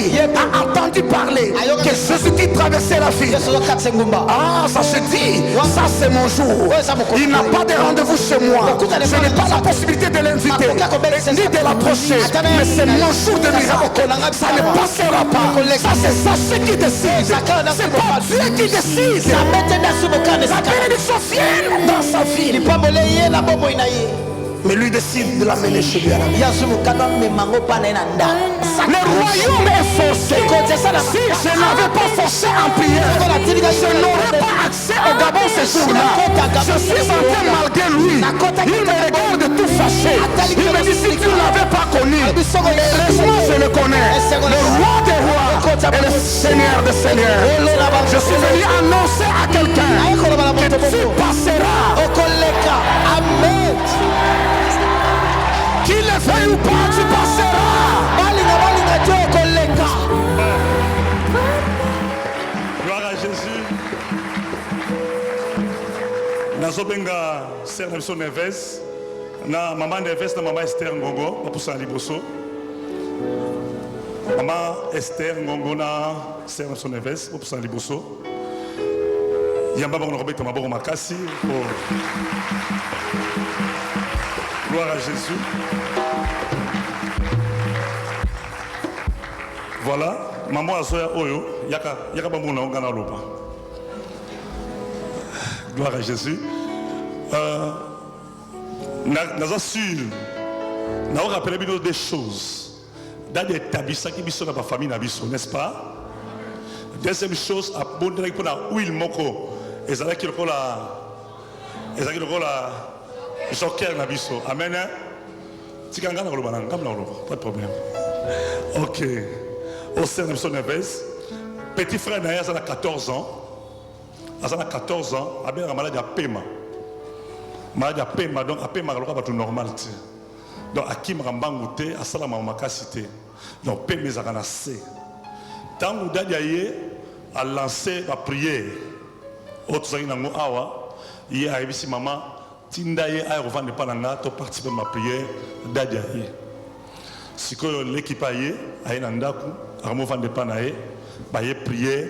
qui a entendu parler que Jésus-Christ traversait la ville. Ah, ça se dit, ça c'est mon jour. Il n'a pas de rendez-vous chez moi. Je n'ai pas la possibilité de l'inviter, ni de l'approcher. Mais c'est mon jour de miracle. Ça ne passera pas. Ça c'est ça qui décide. C'est pas Dieu qui décide. La bénédiction vient dans sa vie. Mais lui décide de l'amener chez lui à la maison. Le royaume est forcé. Si je n'avais pas forcé en prière, je n'aurais pas accès au Gabon ce jour-là. Je suis en train malgré lui. Il me regarde tout fâché. Il me dit si tu ne l'avais pas connu, heureusement je le connais. Le roi des rois et le seigneur des seigneurs. Je suis venu annoncer à quelqu'un que tu passeras. Amen. Qu'il le veuille ou pas, tu passeras. Gloire à Jésus. Nazobenga Sœur Nelson Neves, na maman Neves, na maman Esther Ngongo, pas pour ça liboso. Maman Esther Ngongo na Sœur Nelson Neves, pas pour ça liboso. Yamba bon Roberto Maboro Makasi. Gloire à Jésus. Voilà, maman Azoya Oyo, yaka bamona ngana lopa. Gloire à Jésus. Nous assurons, nous rappelons des choses. Dans des établissements qui sont dans la famille, n'est-ce pas? Deuxième chose, à bon dire pour la huile moko, et ça qui le la joker na biso. Amen. Tikanga na loba ngam na loba, pas de problème. OK. Au sein de Nelson Neves, petit frère Naya a 14 ans. Il a 14 ans, il a une maladie à Pema. Maladie à Pema, donc à Pema, il a tout normal. Donc à Kim Rambangouté, à Salama Makasité. Donc Pema, il a assez. Tant que Dadiaye a lancé la prière, autre nango awa, il a arrivé si maman, Tindaye a revenu pananga, to participer à ma prière, Dadiaye. Si que l'équipe aille, aille nandaku, armo van de panaye, baye prière.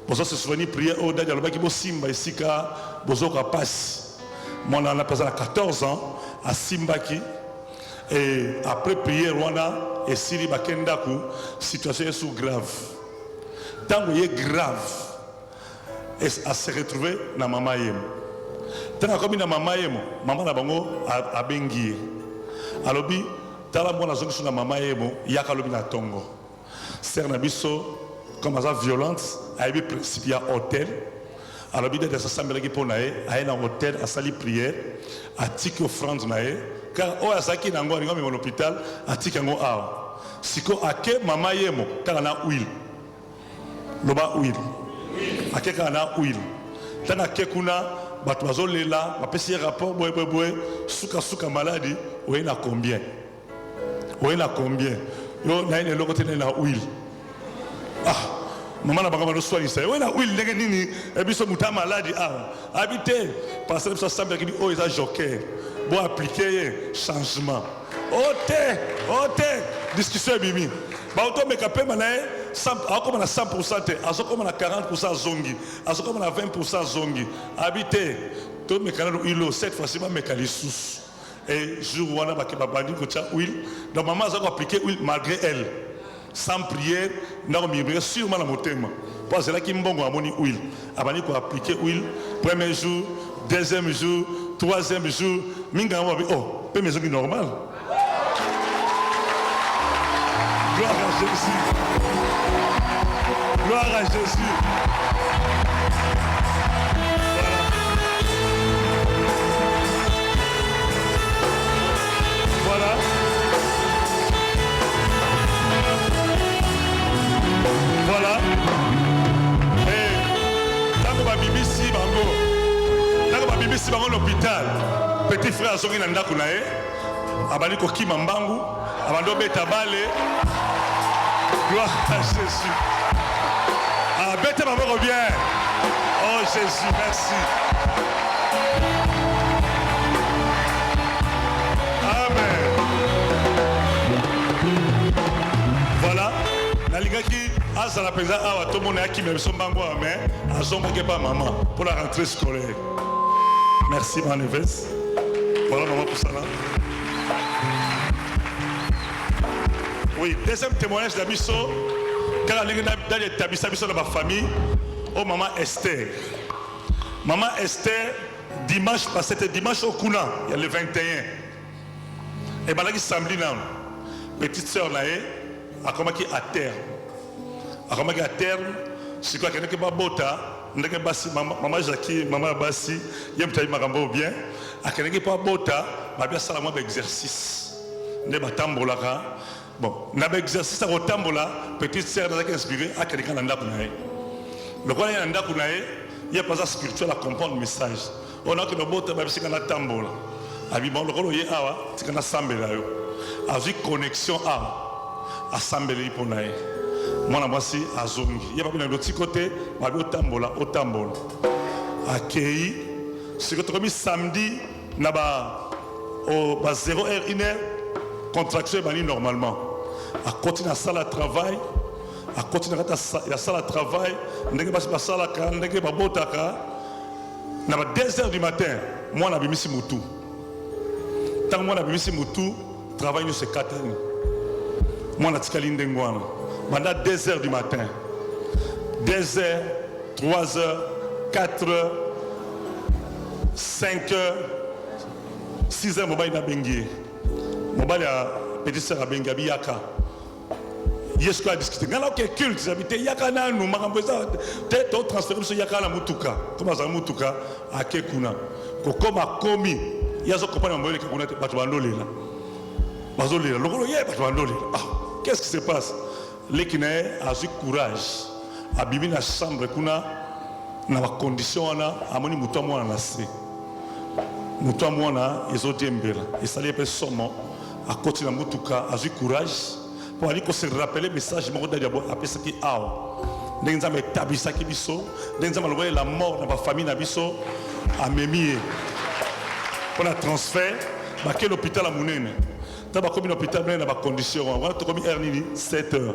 Pour ça se souvenir prière au Dadiaye, le baki bo simba ici ka bozo ka passe. Moi on a personne à 14 ans à Simbaki et après prière Rwanda et Siri bakendaku, situation est sous grave. Tant que est grave, et à se retrouver dans maman yem. Tant que dans maman yem, maman na bango a bengi. Alobi tala mwana zongi sur la maman yemo yaka lobi na tongo. Sœur Nabiso comme ça violente, a eu principe à hôtel. Alobi de sa sambela ki ponae, a na hôtel a sali prière, a tiki offrande nae, car o asaki na ngo ngami l'hôpital, a tiki ngo a. Siko ake maman yemo tala na huile. Loba huile. Ake kana huile. Tana ke kuna batu bazolela, bapesi rapport boy suka maladie, ou na combien? Oui, là combien? Yo, na une locote na huile. Ah, maman na banga no soigner ça. Oui, na huile ndenge nini? Et puis ce muta maladie ah. Habité parce que ça semble que oh ils a joker. Bon appliquer changement. Ote discussion bimi. Ba auto me capé manae 100 comme na 100%, azo comme na 40% zongi, azo comme na 20% zongi. Habité to me kanalo ilo cette fois-ci ba me kalisous. Et jour où on a bandi que huile, donc maman a appliqué huile malgré elle, sans prière, non mais sûrement la motema. Parce que là qui m'bongo a moni huile, abani ko appliqué huile, premier jour, deuxième jour, troisième jour, minga oh, peu maison qui normal. Gloire à Jésus. Gloire à Jésus. Voilà. Et tant que ma BBC bango l'hôpital, petit frère a zongi na ndako na ye, abali ko kima mbangu, abando beta bale. Gloire à Jésus. Ah, bête maman revient. Oh Jésus, merci. Amen. Voilà. alingaki azala penza awa to monaaki même son bango mais azomboke pas maman pour la rentrée scolaire. Merci ma nevesse. Voilà maman pour ça là. Oui, deuxième témoignage d'Abisso quand elle est dans l'établissement de ma famille, oh maman Esther. Maman Esther dimanche passé, c'était dimanche au Kuna, il y a le 21. Et bien là, il samedi là, petite sœur là, a commencé à terme. A commencé à terme, c'est quoi qu'il y a pas bota, maman Jackie, maman Bassi, il y a un petit marambo bien, a quelqu'un pas bota, ma bien ça la moi d'exercice. Ne pas tambola bon, n'a pas exercice à tambola, petite sœur là qui inspiré à quelqu'un dans la kunae. Le quoi il y a dans la kunae, il y a pas ça spirituel à comprendre le message. On a que le bota, même si on a tambola. Abi bon le rôle est awa, c'est qu'on a sambela yo. Avec connexion à sambela pour nae. Moi na voici à zongi. Il y a pas de l'autre côté, ma bi au tambola. Accueilli. C'est que comme samedi na ba au 0h 1h contraction bani normalement. À continuer à salle à travail, à continuer à salle à travail, ndenge ba salle à ka, ndenge ba botaka. Na ba 2h du matin, moi na bimisi mutu. Tant que moi, je suis tout, travail nous c'est 4 ans. Moi, je suis pendant 2h du matin. 2h, 3h, 4h, 5h, 6h, je suis bengi. Je suis petit sœur à bengi, yaka. Yes, quoi discuter. Quand on a culte, j'habite yaka na nous, ma ramboisa, tu transféré sur yaka na mutuka. Comment ça mutuka à Kekuna. Comme a commis. Il y a ce qu'on appelle qu'est-ce qui se passe? Les qui ont eu courage à bibi na chambre kuna na ba condition ana amoni muto mwana na se muto mwana ezodiembela et ça les personnes à côté na mutuka a eu courage pour aller se rappeler message moko d'abord après ce qui a ndenza me tabisa ki biso ndenza malobé la mort na ba famille na biso a memie pour le transfert, quel hôpital à Mounene? Tu as commis l'hôpital dans des conditions. Tu as commis 7 heures.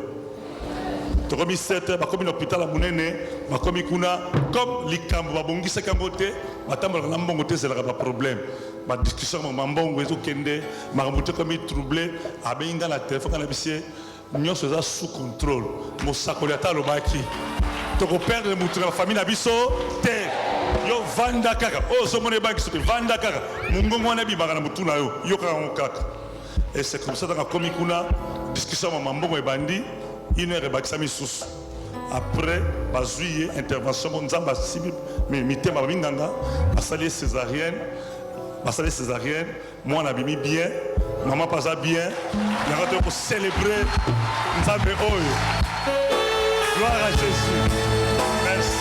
Tu as commis 7 heures, tu as commis l'hôpital à Mounene, tu as commis comme l'Ikambo, tu as commis ce Kambote, tu as commis c'est le problème. La discussion, tu as commis troublé, tu as commis dans la téléphone, nous sommes sous contrôle. Nous sommes sous contrôle. Tu as perdu la famille, yo vanda kaka oh so mone banki sote vanda kaka mungu mwana bi bagana mutuna yo yo kaka kaka et c'est comme ça dans la komikuna discussion mambo e bandi une heure bakisa misusu après bazuye intervention nzamba sibi mais mitema binganga basali césarienne moi na bimi bien maman pasa bien il y a pour célébrer nzambe oyo gloire à Jésus. Merci.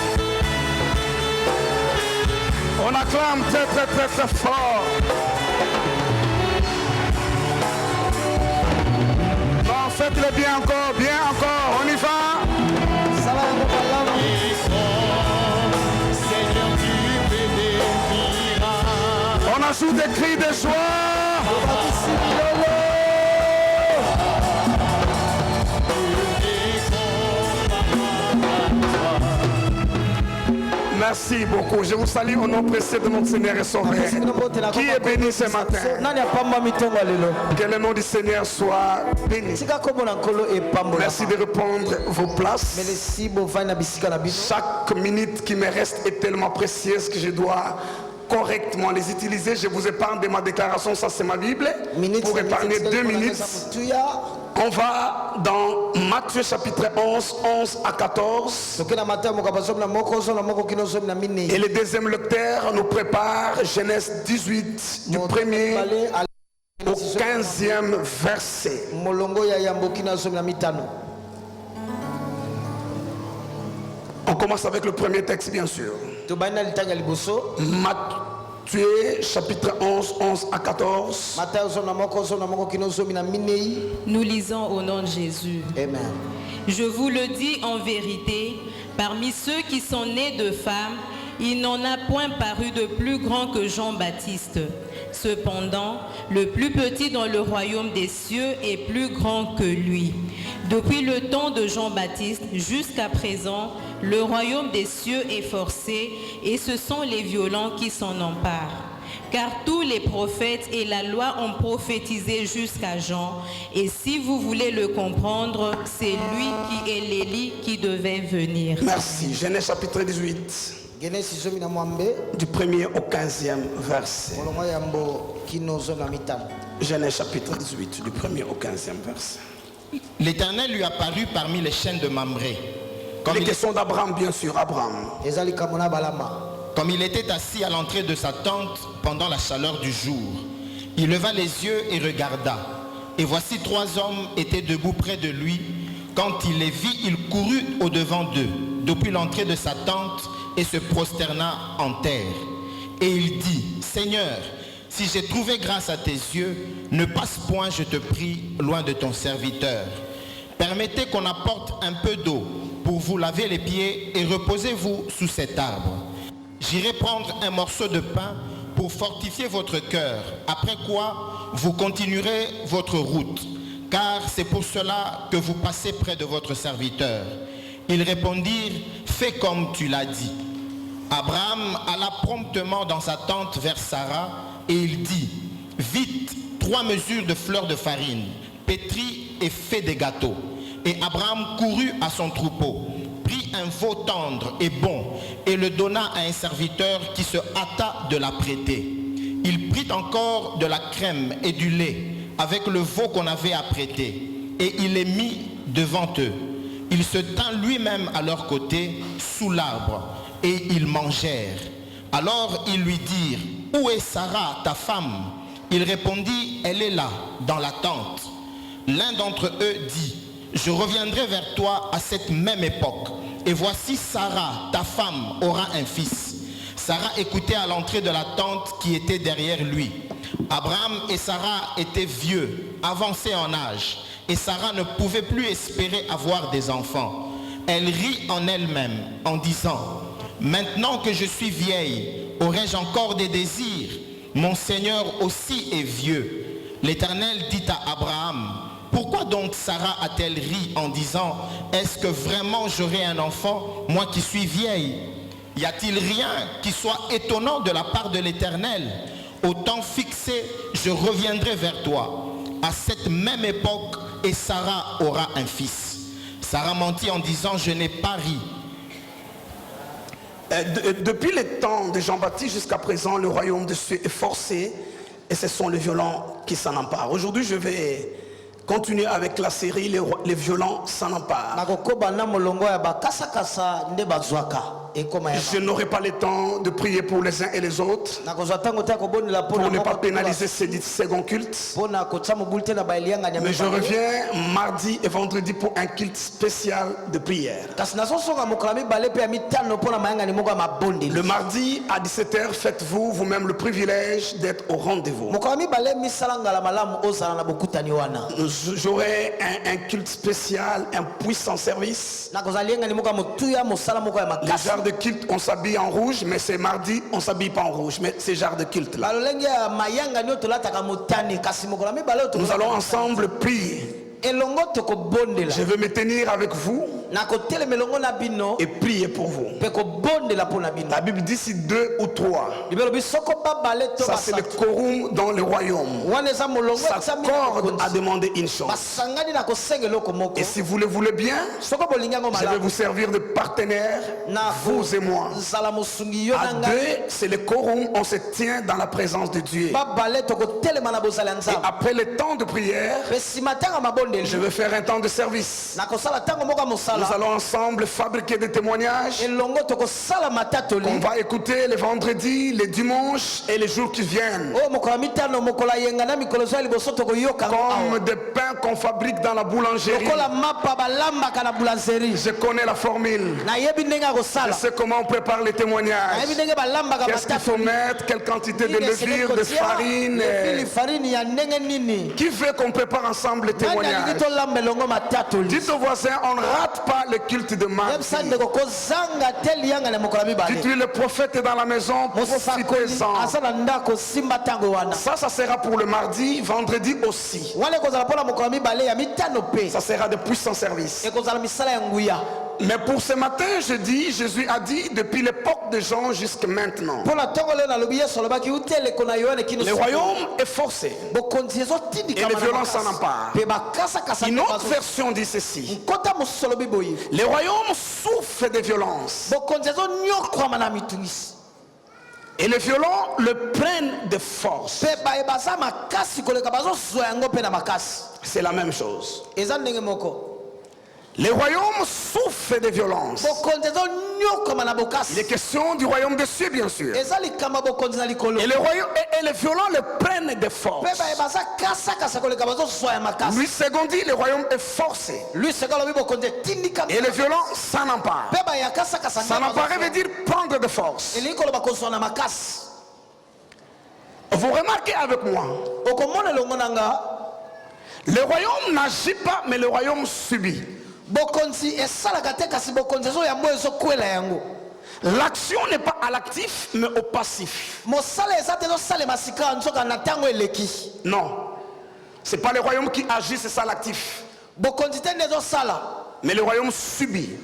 On acclame très très très très fort. Bon, faites-le bien encore, on y va. On ajoute des cris de joie. Merci beaucoup. Je vous salue au nom précieux de notre Seigneur et Sauveur. Qui est béni ce matin? Que le nom du Seigneur soit béni. Merci de reprendre vos places. Chaque minute qui me reste est tellement précieuse que je dois correctement les utiliser. Je vous épargne de ma déclaration, ça c'est ma Bible. Pour épargner 2 minutes. On va dans Matthieu chapitre 11, 11 à 14. Et le deuxième lecteur nous prépare Genèse 18, du 1er au 15e verset. On commence avec le premier texte, bien sûr. Matthieu chapitre 11, 11 à 14. Nous lisons au nom de Jésus. Amen. Je vous le dis en vérité, parmi ceux qui sont nés de femmes, il n'en a point paru de plus grand que Jean-Baptiste. Cependant, le plus petit dans le royaume des cieux est plus grand que lui. Depuis le temps de Jean-Baptiste jusqu'à présent, le royaume des cieux est forcé et ce sont les violents qui s'en emparent. Car tous les prophètes et la loi ont prophétisé jusqu'à Jean. Et si vous voulez le comprendre, c'est lui qui est l'Élie qui devait venir. Merci. Genèse chapitre 18. Du 1er au 15e verset. Genèse chapitre 18, du 1er au 15e verset. L'Éternel lui apparut parmi les chaînes de Mamré. Les questions d'Abraham, bien sûr, Abraham. Comme il était assis à l'entrée de sa tente pendant la chaleur du jour, il leva les yeux et regarda. Et voici 3 hommes étaient debout près de lui. Quand il les vit, il courut au-devant d'eux, depuis l'entrée de sa tente, et se prosterna en terre. Et il dit, Seigneur, si j'ai trouvé grâce à tes yeux, ne passe point, je te prie, loin de ton serviteur. Permettez qu'on apporte un peu d'eau pour vous laver les pieds et reposez-vous sous cet arbre. J'irai prendre un morceau de pain pour fortifier votre cœur, après quoi vous continuerez votre route, car c'est pour cela que vous passez près de votre serviteur. Ils répondirent, fais comme tu l'as dit. Abraham alla promptement dans sa tente vers Sarah et il dit, vite, 3 mesures de fleurs de farine, pétris et fait des gâteaux. Et Abraham courut à son troupeau, prit un veau tendre et bon et le donna à un serviteur qui se hâta de la prêter. Il prit encore de la crème et du lait avec le veau qu'on avait apprêté et il les mit devant eux. Il se tint lui-même à leur côté sous l'arbre et ils mangèrent. Alors ils lui dirent, où est Sarah, ta femme? Il répondit, elle est là, dans la tente. L'un d'entre eux dit, je reviendrai vers toi à cette même époque. Et voici Sarah, ta femme, aura un fils. Sarah écoutait à l'entrée de la tente qui était derrière lui. Abraham et Sarah étaient vieux, avancés en âge. Et Sarah ne pouvait plus espérer avoir des enfants. Elle rit en elle-même en disant, maintenant que je suis vieille, aurais-je encore des désirs? Mon Seigneur aussi est vieux. L'Éternel dit à Abraham, pourquoi donc Sarah a-t-elle ri en disant, est-ce que vraiment j'aurai un enfant, moi qui suis vieille? Y a-t-il rien qui soit étonnant de la part de l'Éternel? Au temps fixé, je reviendrai vers toi. À cette même époque, et Sarah aura un fils. Sarah mentit en disant, je n'ai pas ri. Depuis les temps de Jean-Baptiste jusqu'à présent, le royaume de Dieu est forcé et ce sont les violents qui s'en emparent. Aujourd'hui, je vais continuer avec la série Les violents s'en emparent. Je n'aurai pas le temps de prier pour les uns et les autres pour ne pas pénaliser ces seconds cultes. Mais je reviens mardi et vendredi pour un culte spécial de prière. Le mardi à 17h, faites-vous vous-même le privilège d'être au rendez-vous. J'aurai un culte spécial, un puissant service. Les genres de culte, on s'habille en rouge, mais c'est mardi, on s'habille pas en rouge, mais c'est genre de culte là. Nous allons ensemble prier. Je veux me tenir avec vous et prier pour vous. La Bible dit si 2 ou 3, ça c'est le quorum dans le royaume, s'accorde à demander une chose. Et si vous le voulez bien, je vais vous servir de partenaire, vous et moi. À 2, c'est le quorum, on se tient dans la présence de Dieu. Et après le temps de prière, je vais faire un temps de service. Nous allons ensemble fabriquer des témoignages qu'on va écouter les vendredis, les dimanches et les jours qui viennent. Comme des pains qu'on fabrique dans la boulangerie. Je connais la formule. Je sais comment on prépare les témoignages. Qu'est-ce qu'il faut mettre, quelle quantité de levure, de farine. Qui veut qu'on prépare ensemble les témoignages? Dites aux voisins, on ne rate pas le culte de mardi. Tu Dis-tu, le prophète est dans la maison, profitez-en. Ça sera pour le mardi, vendredi aussi. Ça sera de puissants services. Mais pour ce matin, je dis, Jésus a dit, depuis l'époque de Jean jusqu'à maintenant, le royaume est forcé et les violences s'en emparent. Une autre version dit ceci: les royaumes souffrent de violences et les violents le prennent de force. C'est la même chose. Les royaumes souffrent de violences. Il est question du royaume des cieux, bien sûr. Et les violents le prennent de force. Louis II dit le royaume est forcé. Et les violents s'en emparent. S'en emparer veut dire prendre de force. Vous remarquez avec moi, le royaume n'agit pas, mais le royaume subit. L'action n'est pas à l'actif, mais au passif. Non, c'est pas le royaume qui agit, c'est ça l'actif. Mais le royaume subit.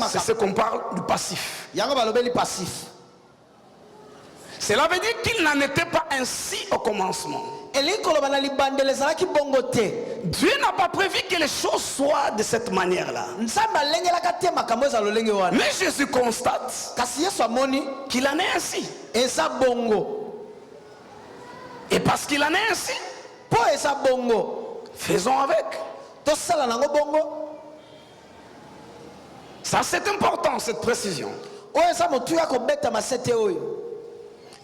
C'est ce qu'on parle du passif. Cela veut dire qu'il n'en était pas ainsi au commencement. Dieu n'a pas prévu que les choses soient de cette manière-là. Mais Jésus constate qu'il en est ainsi. Et parce qu'il en est ainsi, faisons avec. Ça, c'est important, cette précision.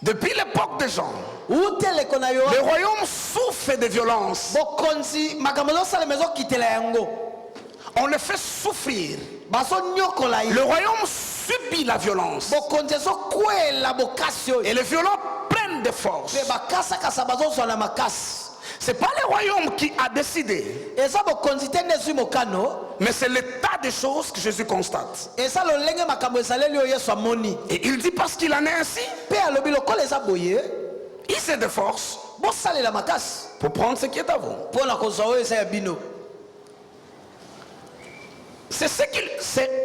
Depuis l'époque de Jean, le royaume souffre de violence. On le fait souffrir. Le royaume subit la violence. Et les violents prennent de force. Ce n'est pas le royaume qui a décidé, mais c'est l'état des choses que Jésus constate. Et il dit parce qu'il en est ainsi, il s'est de force pour prendre ce qui est à vous. C'est ce qui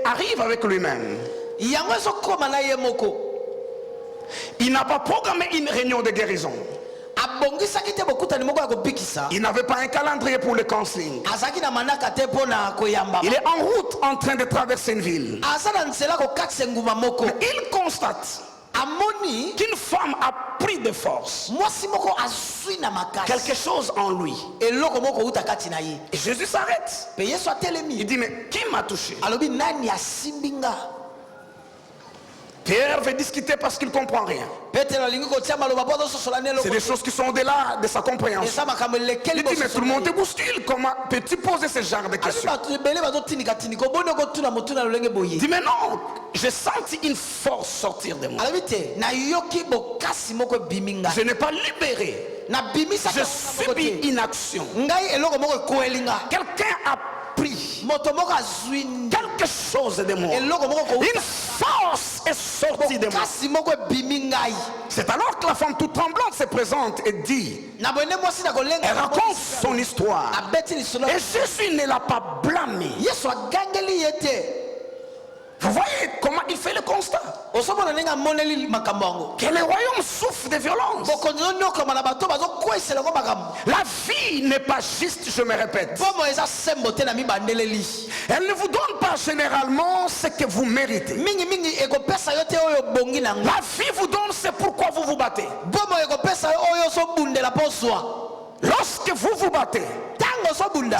arrive avec lui-même. Il n'a pas programmé une réunion de guérison. Il n'avait pas un calendrier pour le counseling. Il est en route en train de traverser une ville. Mais il constate qu'une femme a pris de force quelque chose en lui. Et Jésus s'arrête. Il dit, mais qui m'a touché? Pierre veut discuter parce qu'il ne comprend rien. C'est des choses qui sont au-delà de sa compréhension. Il dit, mais tout le monde te bouscule. Comment peux-tu poser ce genre de questions? Il dit, mais non, j'ai senti une force sortir de moi. Je n'ai pas libéré. Je subis une action. Quelqu'un a pris quelque chose de moi. Une force est sortie de moi. C'est alors que la femme toute tremblante se présente et dit, elle raconte son histoire. Et Jésus ne l'a pas blâmé. Vous voyez comment il fait le constat? Que le royaume souffre de violence. La vie n'est pas juste, je me répète. Elle ne vous donne pas généralement ce que vous méritez. La vie vous donne ce pourquoi vous vous battez. Lorsque vous vous battez,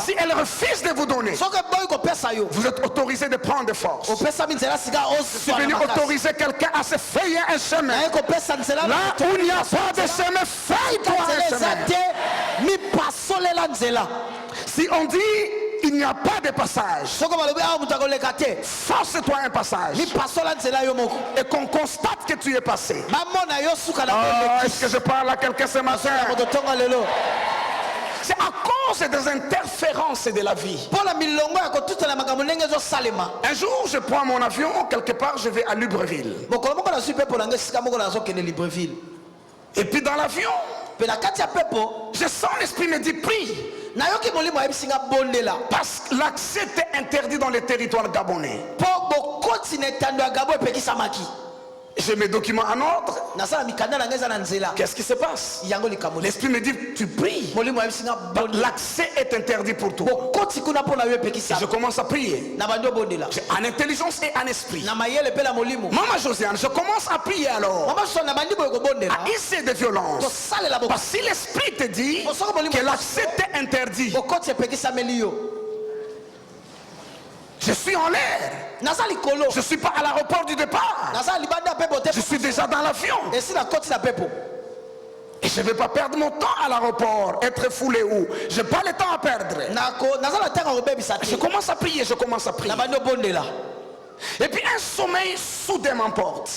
si elle refuse de vous donner, vous êtes autorisé de prendre de force. Je suis venu autoriser quelqu'un à se faire un chemin. Là où il n'y a pas de chemin, fais-toi un chemin. Si on dit il n'y a pas de passage, force-toi un passage. Et qu'on constate que tu es passé. Est-ce que je parle à quelqu'un ce matin? C'est à cause des interférences de la vie. Un jour, je prends mon avion, quelque part, je vais à Libreville. Et puis dans l'avion, je sens l'esprit me dit prie. Parce que l'accès était interdit dans les territoires gabonais. J'ai mes documents en ordre. Qu'est-ce qui se passe? L'esprit me dit tu pries. L'accès est interdit pour toi. Et je commence à prier en intelligence et en esprit. Maman Josiane, je commence à prier alors. À essayer de violence. Parce que si l'esprit te dit que l'accès est interdit, je suis en l'air. Je ne suis pas à l'aéroport du départ. Je suis déjà dans l'avion. Et je ne vais pas perdre mon temps à l'aéroport, être foulé où. Je n'ai pas le temps à perdre. Je commence à prier, je commence à prier. Et puis un sommeil soudain m'emporte.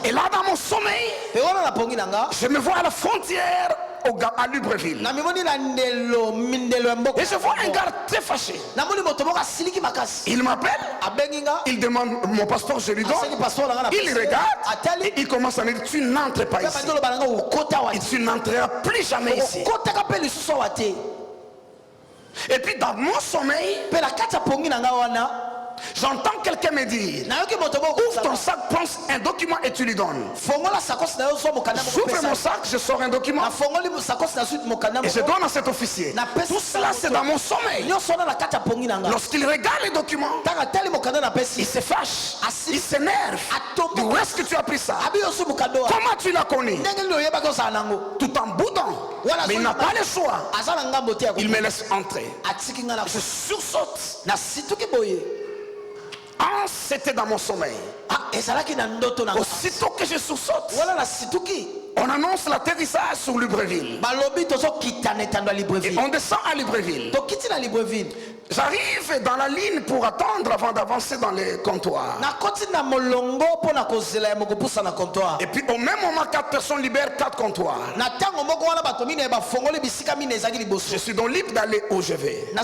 Et là dans mon sommeil, je me vois à la frontière à Libreville. Et je vois un gars très fâché. Il m'appelle, il demande mon passeport, je lui donne. Il regarde et il commence à me dire tu n'entres pas ici. Et tu n'entreras plus jamais ici. Et puis dans mon sommeil, j'entends quelqu'un me dire ouvre ton sac, prends un document et tu lui donnes. J'ouvre mon sac, je sors un document et je donne à cet officier. Tout cela c'est dans mon sommeil. Lorsqu'il regarde les documents, il se fâche, il s'énerve. Où est-ce que tu as pris ça? Comment tu l'as connu? Tout en boudant. Mais il n'a pas le choix. Il me laisse entrer. Je sursaute. Ah, c'était dans mon sommeil. Aussitôt que je sursaute, on annonce l'atterrissage sur Libreville. Et on descend à Libreville. J'arrive dans la ligne pour attendre avant d'avancer dans les comptoirs. Et puis au même moment, 4 personnes libèrent 4 comptoirs. Je suis donc libre d'aller où je vais. Un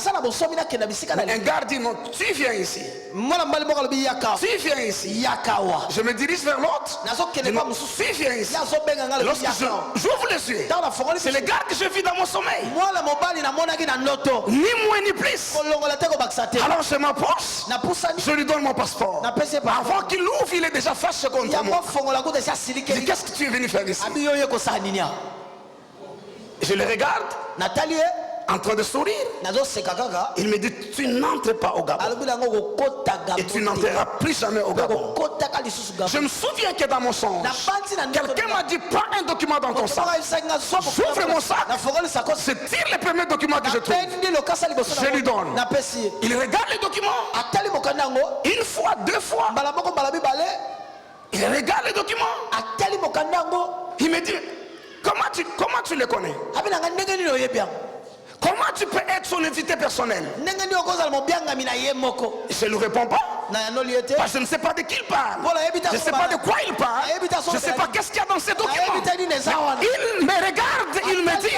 gars dit non, tu viens ici. Tu viens ici. Je me dirige vers l'autre. Tu viens ici. Lorsque j'ouvre les yeux, c'est le gars que je vis dans mon sommeil. Ni moins ni plus. Alors je m'approche, je lui donne mon passeport. Avant qu'il l'ouvre, il est déjà fâché contre moi. Il dit qu'est-ce que tu es venu faire ici? Je le regarde, en train de sourire. Il me dit tu n'entres pas au Gabon et tu n'entreras plus jamais au Gabon. Je me souviens que dans mon songe, quelqu'un m'a dit prends un document dans ton sac. J'ouvre mon sac, je tire le premier document que je trouve, je lui donne. Il regarde le document une fois, 2 fois. Il regarde le document. Il me dit comment tu le connais? Comment tu peux être son invité personnel? Je ne lui réponds pas. Parce que je ne sais pas de qui il parle. Je ne sais pas de quoi il parle. Je ne sais pas qu'est-ce qu'il y a dans ces documents. Il me regarde, il me dit,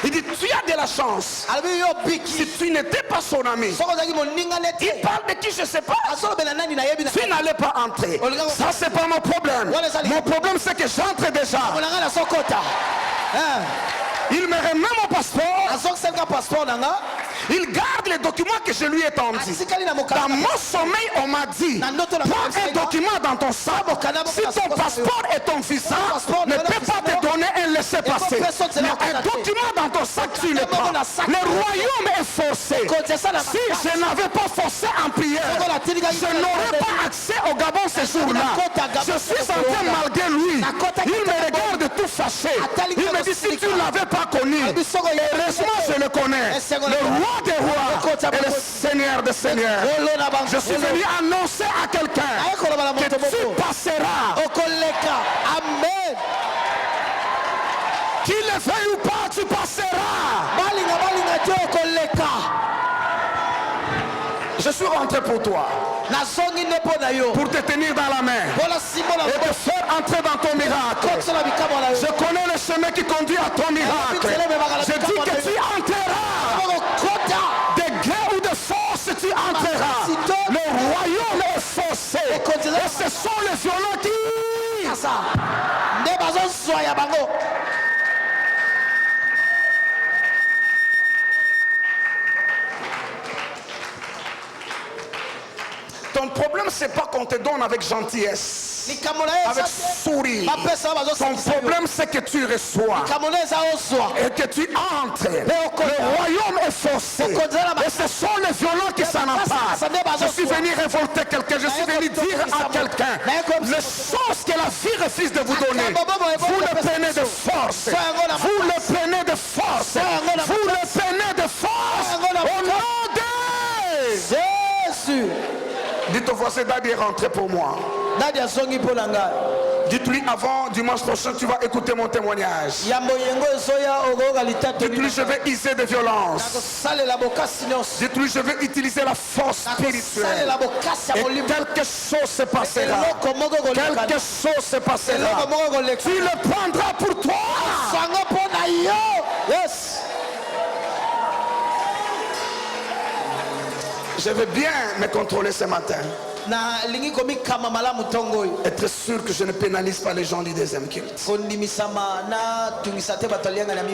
il dit tu as de la chance. Si tu n'étais pas son ami, il parle de qui je ne sais pas. Tu n'allais pas entrer. Ça c'est pas mon problème. Mon problème c'est que j'entre déjà. Il me remet mon passeport. Il garde les documents que je lui ai tendus. Dans mon sommeil, on m'a dit prends un document dans ton sac. Si ton passeport et ton visa ne peuvent pas te donner un laissez-passer, mais un document dans ton sac, tu le prends. Le royaume est forcé. Si je n'avais pas forcé en prière, je n'aurais pas accès au Gabon ce jour-là. Je suis en train malgré lui. Il me regarde tout fâché. Il me dit si tu ne l'avais pas connu, heureusement je le connais. Le roi des rois et le Seigneur des seigneurs. Je suis venu annoncer à quelqu'un que tu passeras. Amen. Qu'il le veuille ou pas, tu passeras. Je suis rentré pour toi. pour te tenir dans la main et te faire entrer dans ton miracle. Je connais le chemin qui conduit à ton miracle. Je dis que tu entreras. De guerre ou de force, tu entreras. Le royaume est forcé. Et ce sont les violents qui... Ton problème, c'est pas qu'on te donne avec gentillesse, avec sourire. Ton problème, c'est que tu reçois et que tu entres. Le royaume est forcé. Et ce sont les violents qui s'en emparent. Je suis venu révolter quelqu'un. Je suis venu dire à quelqu'un les choses que la vie refuse de vous donner. Vous le prenez de force. Vous le prenez de force. Vous le prenez de force. Au nom de Jésus. Dites au voisin, Daddy est rentré pour moi. Dites-lui avant dimanche prochain, tu vas écouter mon témoignage. Dites-lui, je vais user de violence. Dites-lui, je vais utiliser la force spirituelle. Et quelque chose se passera. Quelque chose se passera. Tu le prendras pour toi. Yes. Je veux bien me contrôler ce matin. Être sûr que je ne pénalise pas les gens du deuxième culte.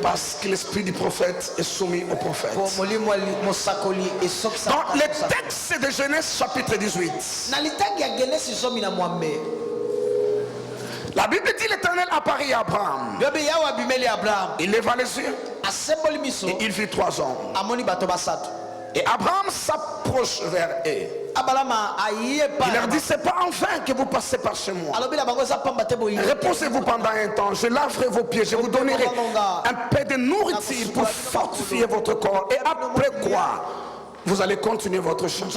Parce que l'esprit du prophète est soumis au prophète. Dans le texte de Genèse chapitre 18, la Bible dit l'Éternel apparut à Abraham. Il leva les yeux et il vit 3 hommes. Et Abraham s'approche vers eux. Il leur dit, c'est pas enfin que vous passez par chez moi. Reposez-vous pendant un temps, je laverai vos pieds, je vous donnerai un peu de nourriture pour fortifier votre corps. Et après quoi, vous allez continuer votre chemin. Et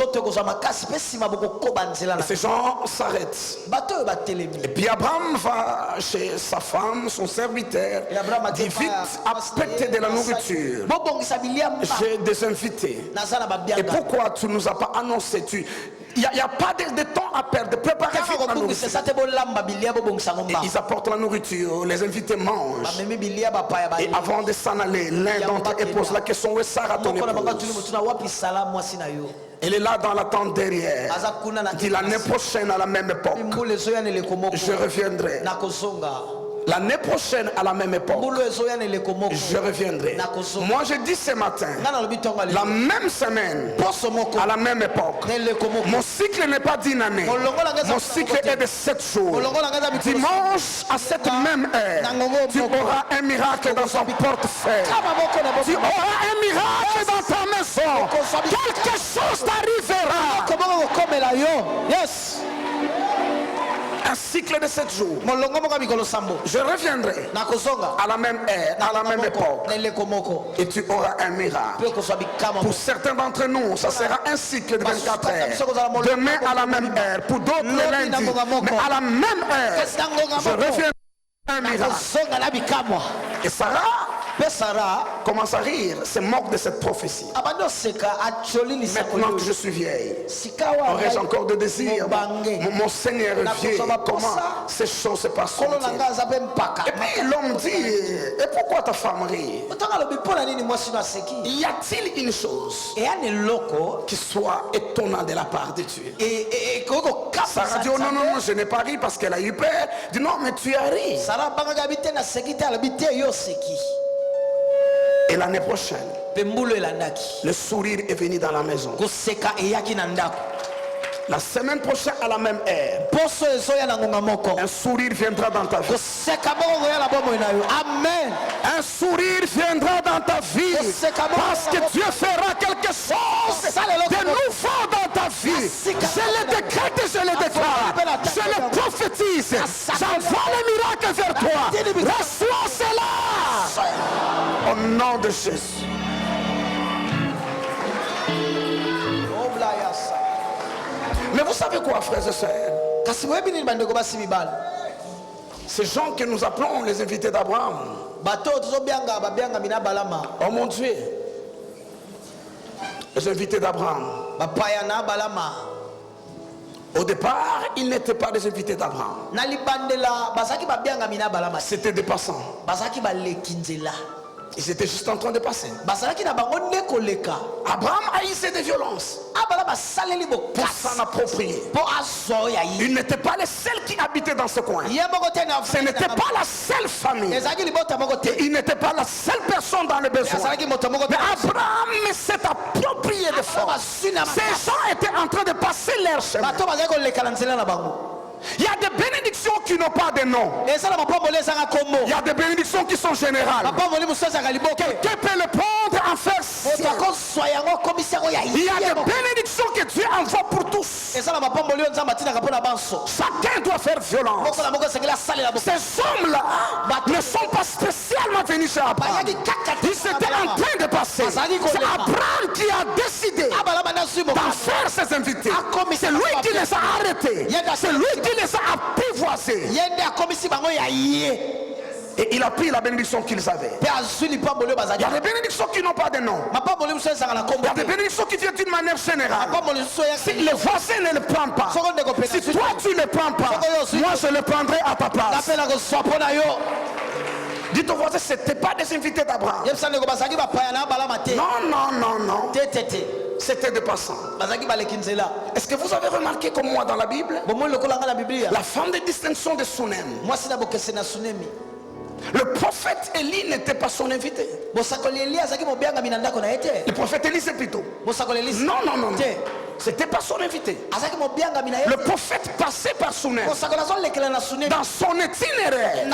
ces gens s'arrêtent. Et puis Abraham va chez sa femme, son serviteur, dit vite, apportez de la nourriture. J'ai des invités. Et pourquoi tu ne nous as pas annoncé? Il n'y a pas de temps à perdre. Préparez vite la nourriture. Et ils apportent la nourriture. Les invités mangent. Et avant de s'en aller, l'un d'entre eux pose la question, où est Sarah ton épouse? Elle est là dans la tente derrière. Dit l'année prochaine à la même époque, je reviendrai. L'année prochaine à la même époque, je reviendrai. Moi je dis ce matin, la même semaine, à la même époque, mon cycle n'est pas d'une année, mon cycle est de 7 jours. Dimanche à cette même heure, tu auras un miracle dans ton portefeuille. Tu auras un miracle dans ta maison. Quelque chose t'arrivera. Yes. Un cycle de 7 jours. Je reviendrai à la même heure, à la même époque. Et tu auras un miracle. Pour certains d'entre nous, ça sera un cycle de 24 heures. Demain à la même heure. Pour d'autres, le lundi. Mais à la même heure, je reviendrai à un miracle. Et Sarah commence à rire, se moque de cette prophétie. Maintenant que je suis vieille, aurais-je encore de désir? Mon Seigneur revient. Comment ces choses se passent? Et puis l'homme dit, et pourquoi ta femme rit? Y a-t-il une chose qui soit étonnante de la part de Dieu? Sarah dit, oh non, non, non, je n'ai pas ri parce qu'elle a eu peur. Dit, non, mais tu as ri. Et l'année prochaine, le sourire est venu dans la maison. La semaine prochaine à la même heure, un sourire viendra dans ta vie. Amen. Un sourire viendra dans ta vie. Parce que Dieu fera quelque chose de nouveau dans ta vie. Je le décrète et je le déclare. Je le prophétise. J'envoie le miracle vers toi. Reçois cela. Au nom de Jésus. Mais vous savez quoi, frères et sœurs? Ces gens que nous appelons les invités d'Abraham. Oh mon Dieu. Les invités d'Abraham. Au départ, ils n'étaient pas des invités d'Abraham. C'était des passants. Ils étaient juste en train de passer. Abraham haïssait des violences pour s'en approprier. Ils n'étaient pas les seuls qui habitaient dans ce coin. Ce n'était pas la seule famille. Il n'était pas la seule personne dans le besoin. Mais Abraham s'est approprié de force. Ces gens étaient en train de passer leur chemin. Il y a des bénédictions qui n'ont pas de nom. Il y a des bénédictions qui sont générales. Quelqu'un peut le prendre en faire sien. Il y a des bénédictions que Dieu envoie pour tous. Chacun doit faire violence. Ces hommes-là ne sont pas spécialement venus chez Abraham. Ils étaient en train de passer. C'est Abraham qui a décidé d'en faire ses invités. C'est lui qui les a arrêtés. C'est lui qui les a apprivoisés. Et il a pris la bénédiction qu'ils avaient. Il y a des bénédictions qui n'ont pas de nom. Il y a des bénédictions qui viennent d'une manière générale. Si le voisin ne le prend pas, si toi tu ne le prends pas, moi je le prendrai à ta place. Dites au voisin, ce n'était pas des invités d'Abraham. Non. C'était des passants. Est-ce que vous avez remarqué comme moi dans la Bible, la femme de distinction de Sunem, le prophète Élie n'était pas son invité. Le prophète Élie c'est plutôt. Non. C'était pas son invité. Le prophète passait par Sunem. Dans son itinéraire,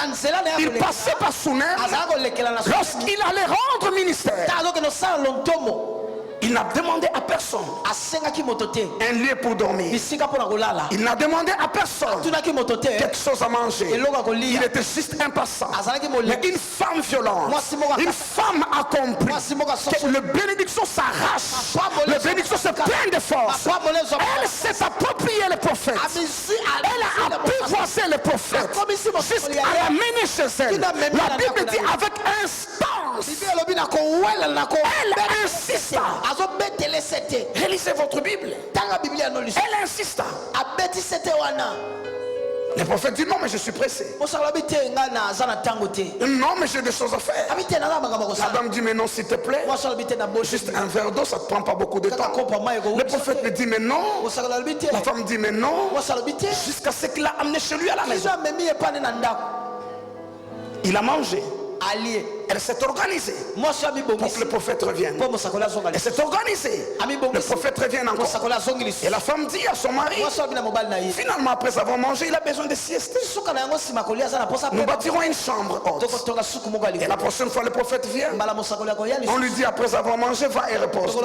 il passait par Sunem lorsqu'il allait rendre ministère. Il n'a demandé à personne un lieu pour dormir. Il n'a demandé à personne quelque chose à manger. Il était juste un passant. Mais une femme violente, une femme a compris que la bénédiction s'arrache. La bénédiction se plein de force. Elle s'est appropriée le prophète. Elle a apprivoisé le prophète jusqu'à l'amener chez elle. La Bible dit avec instance. Elle insista. Relisez votre Bible. Elle insista. Le prophète dit non, mais je suis pressé. Non, mais j'ai des choses à faire. La dame dit mais non, s'il te plaît. Juste un verre d'eau, ça ne te prend pas beaucoup de temps. Le prophète lui dit mais non. La femme dit mais non. Jusqu'à ce qu'il l'a amené chez lui à la maison. Il a mangé. Elle s'est organisée pour que le prophète revienne. Elle s'est organisée. Le prophète revient encore. Et la femme dit à son mari, finalement après avoir mangé, il a besoin de sieste. Nous bâtirons une chambre haute. Et la prochaine fois le prophète vient, on lui dit après avoir mangé, va et repose.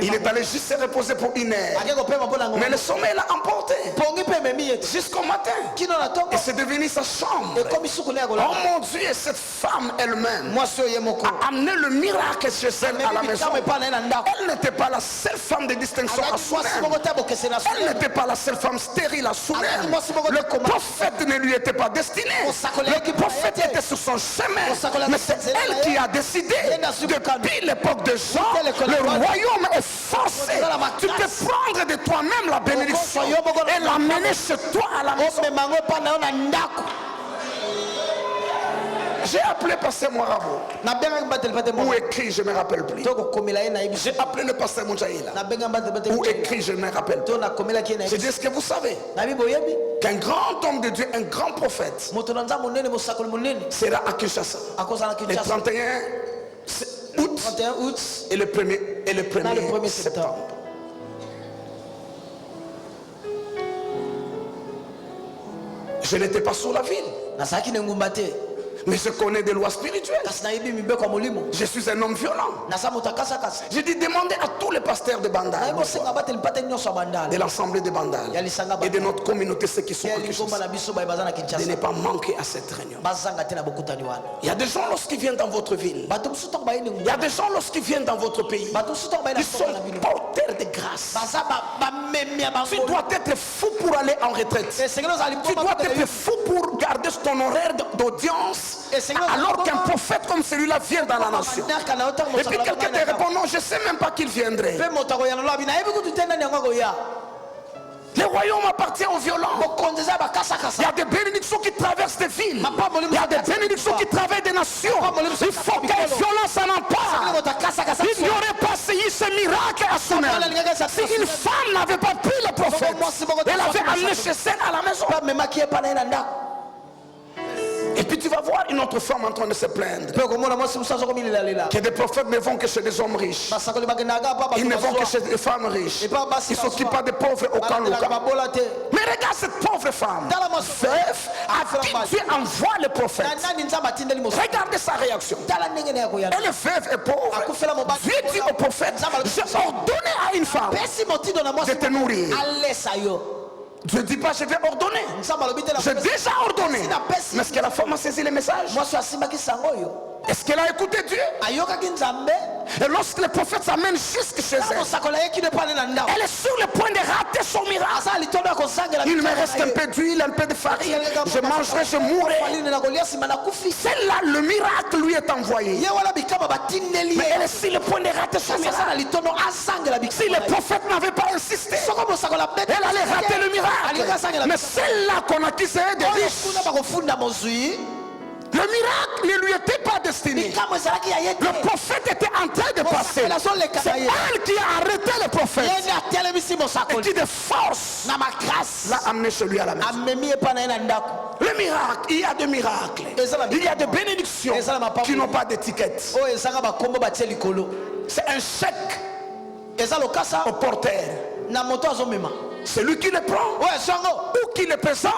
Il est allé juste se reposer pour une heure. Mais le sommeil l'a emporté jusqu'au matin. Et c'est devenu sa chambre. Oh mon Dieu, cette femme elle-même a amené le miracle chez elle à la maison. Elle n'était pas la seule femme de distinction à Sunem. Elle n'était pas la seule femme stérile à Sunem. Le prophète ne lui était pas destiné. Le prophète était sur son chemin. Mais c'est elle qui a décidé. Depuis l'époque de Jean, le royaume est forcé. Tu peux prendre de toi-même la bénédiction et l'amener chez toi à la maison. J'ai appelé pasteur Moirabo. Ou écrit, je ne me rappelle plus. J'ai appelé le pasteur Mounjaïla. Ou écrit, je ne me rappelle plus. J'ai dit, est-ce que vous savez qu'un grand homme de Dieu, un grand prophète sera à Kinshasa le 31 août et le 1er septembre. Je n'étais pas sur la ville. Mais je connais des lois spirituelles. Je suis un homme violent. J'ai dit demandez à tous les pasteurs de Bandal, de l'assemblée de Bandal et de notre communauté, ceux qui sont en Kinshasa, de ne pas manquer à cette réunion. Il y a des gens lorsqu'ils viennent dans votre ville. Il y a des gens lorsqu'ils viennent dans votre pays. Ils sont porteurs de grâce. Tu dois être fou pour aller en retraite. Tu dois être fou pour garder ton horaire d'audience. Alors qu'un prophète comme celui-là vient dans la nation. Et puis quelqu'un te répond non, je ne sais même pas qu'il viendrait. Le royaume appartient aux violents. Il y a des bénédictions qui traversent des villes. Il y a des bénédictions qui traversent des nations. Il faut que la violence s'en empare. Il n'y aurait pas eu ce miracle à Sumer si une femme n'avait pas pris le prophète. Elle avait amené chez elle à la maison. Et puis tu vas voir une autre femme en train de se plaindre que des prophètes ne vont que chez des hommes riches. Ils ne vont que chez des femmes riches. Ils ne s'occupent pas des pauvres au Kalouka. Mais regarde cette pauvre femme, veuve, à qui Dieu envoie le prophète. Regardez sa réaction. Elle est veuve et pauvre. Dieu dit au prophète, j'ai ordonné à une femme de te nourrir. Je ne dis pas je vais ordonner. J'ai déjà ordonné. Mais est-ce que la femme a saisi le message? Est-ce qu'elle a écouté Dieu? Et lorsque le prophète s'amène jusque chez elle, elle est sur le point de rater son miracle. Il me reste un peu d'huile, un peu de farine. Je mangerai, je mourrai. Celle-là, le miracle lui est envoyé. Mais elle est sur le point de rater son miracle. Si le prophète n'avait pas insisté, elle allait rater le miracle. Mais celle-là qu'on a qui c'est des riches. Le miracle ne lui était pas destiné. Le prophète était en train de passer. C'est elle qui a arrêté le prophète. Et qui de force l'a amené chez lui à la maison. Le miracle, il y a des miracles. Il y a des bénédictions qui n'ont pas d'étiquette. C'est un chèque au porteur. Celui qui le prend ou qui le présente,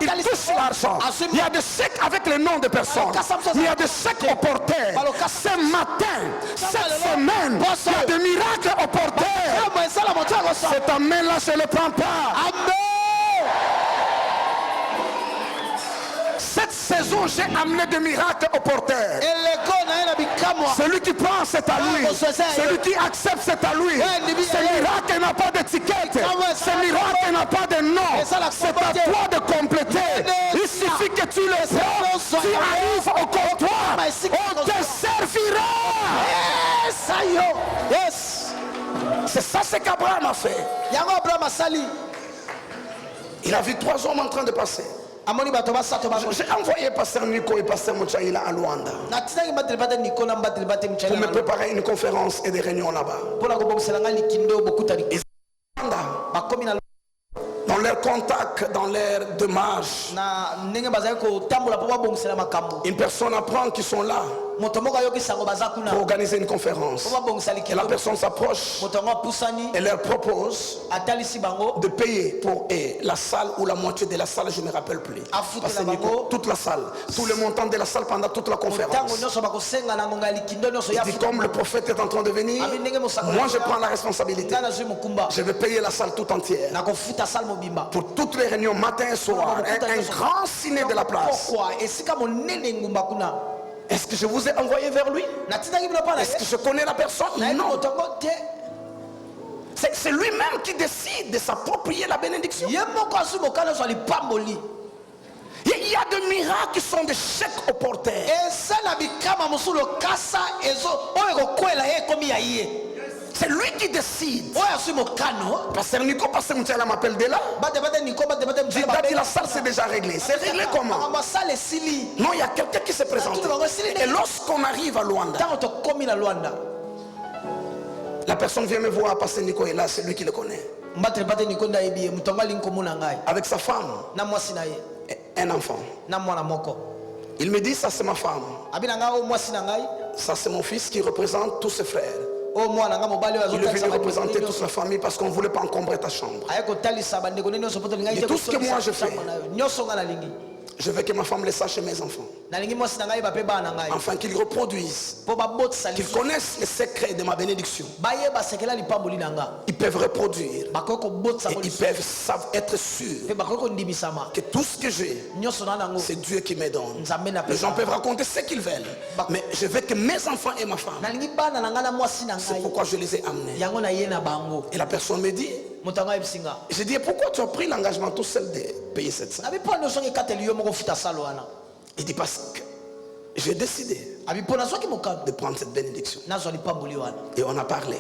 il touche l'argent. Il y a des chèques avec le nom de personnes. Il y a des chèques au porteur. Ce matin, cette semaine, il y a des miracles au porteur. Cette main-là, je ne le prends pas. Cette saison, j'ai amené des miracles au porteur. Celui qui prend, c'est à lui. Celui qui accepte, c'est à lui. Ce miracle n'a pas d'étiquette. Ce miracle n'a pas de nom. C'est à toi de compléter. Il suffit que tu le prends. Tu arrives au comptoir. On te servira. C'est ça ce qu'Abraham a fait. Il a vu 3 hommes en train de passer. J'ai envoyé Pasteur Nico et Pasteur Mouchaïla à Luanda pour me préparer une conférence et des réunions là-bas. Dans leur contact, dans leur démarche, une personne apprend qu'ils sont là pour organiser une conférence. Et la personne s'approche et leur propose de payer pour la salle ou la moitié de la salle, je ne me rappelle plus. Parce que toute la salle, tout le montant de la salle pendant toute la conférence. Il dit comme le prophète est en train de venir, moi je prends la responsabilité. Je vais payer la salle tout entière. Pour toutes les réunions matin et soir, un grand ciné de la place. Est-ce que je vous ai envoyé vers lui? Est-ce que je connais la personne? Non. C'est lui-même qui décide de s'approprier la bénédiction. Il y a des miracles qui sont des chèques au porteur. C'est lui qui décide. Pasteur Nico, Pasteur Mouchaïla m'appelle de là. La salle c'est déjà réglé. C'est réglé comment? Non, il y a quelqu'un qui s'est présenté. Et lorsqu'on arrive à Luanda, la personne vient me voir, Pasteur Nico est là, c'est lui qui le connaît. Avec sa femme, un enfant. Il me dit, ça c'est ma femme. Ça c'est mon fils qui représente tous ses frères. Il est venu représenter toute la famille parce qu'on ne voulait pas encombrer ta chambre. Et tout ce que moi je fais, je veux que ma femme le sache et mes enfants. Afin qu'ils reproduisent, qu'ils connaissent les secrets de ma bénédiction. Ils peuvent reproduire et ils peuvent être sûrs que tout ce que j'ai, c'est Dieu qui me donne. Les gens peuvent raconter ce qu'ils veulent, mais je veux que mes enfants et ma femme, c'est pourquoi je les ai amenés. Et la personne me dit, j'ai dit, pourquoi tu as pris l'engagement tout seul de payer cette salle? Il dit, parce que j'ai décidé de prendre cette bénédiction. Et on a parlé.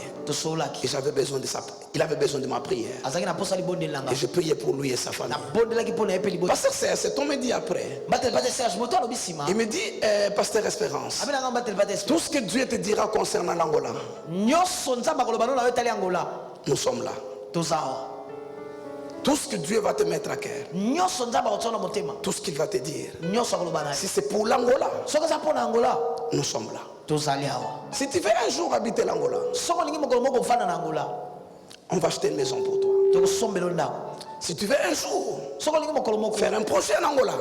Et j'avais besoin de ça. Il avait besoin de ma prière. Et je priais pour lui et sa famille. Pasteur Serge, on me dit après. Il me dit, Pasteur Espérance, tout ce que Dieu te dira concernant l'Angola, nous sommes là. Tout ce que Dieu va te mettre à cœur, tout ce qu'il va te dire, si c'est pour l'Angola, nous sommes là. Si tu veux un jour habiter l'Angola, on va acheter une maison pour toi. Si tu veux un jour faire un projet en Angola,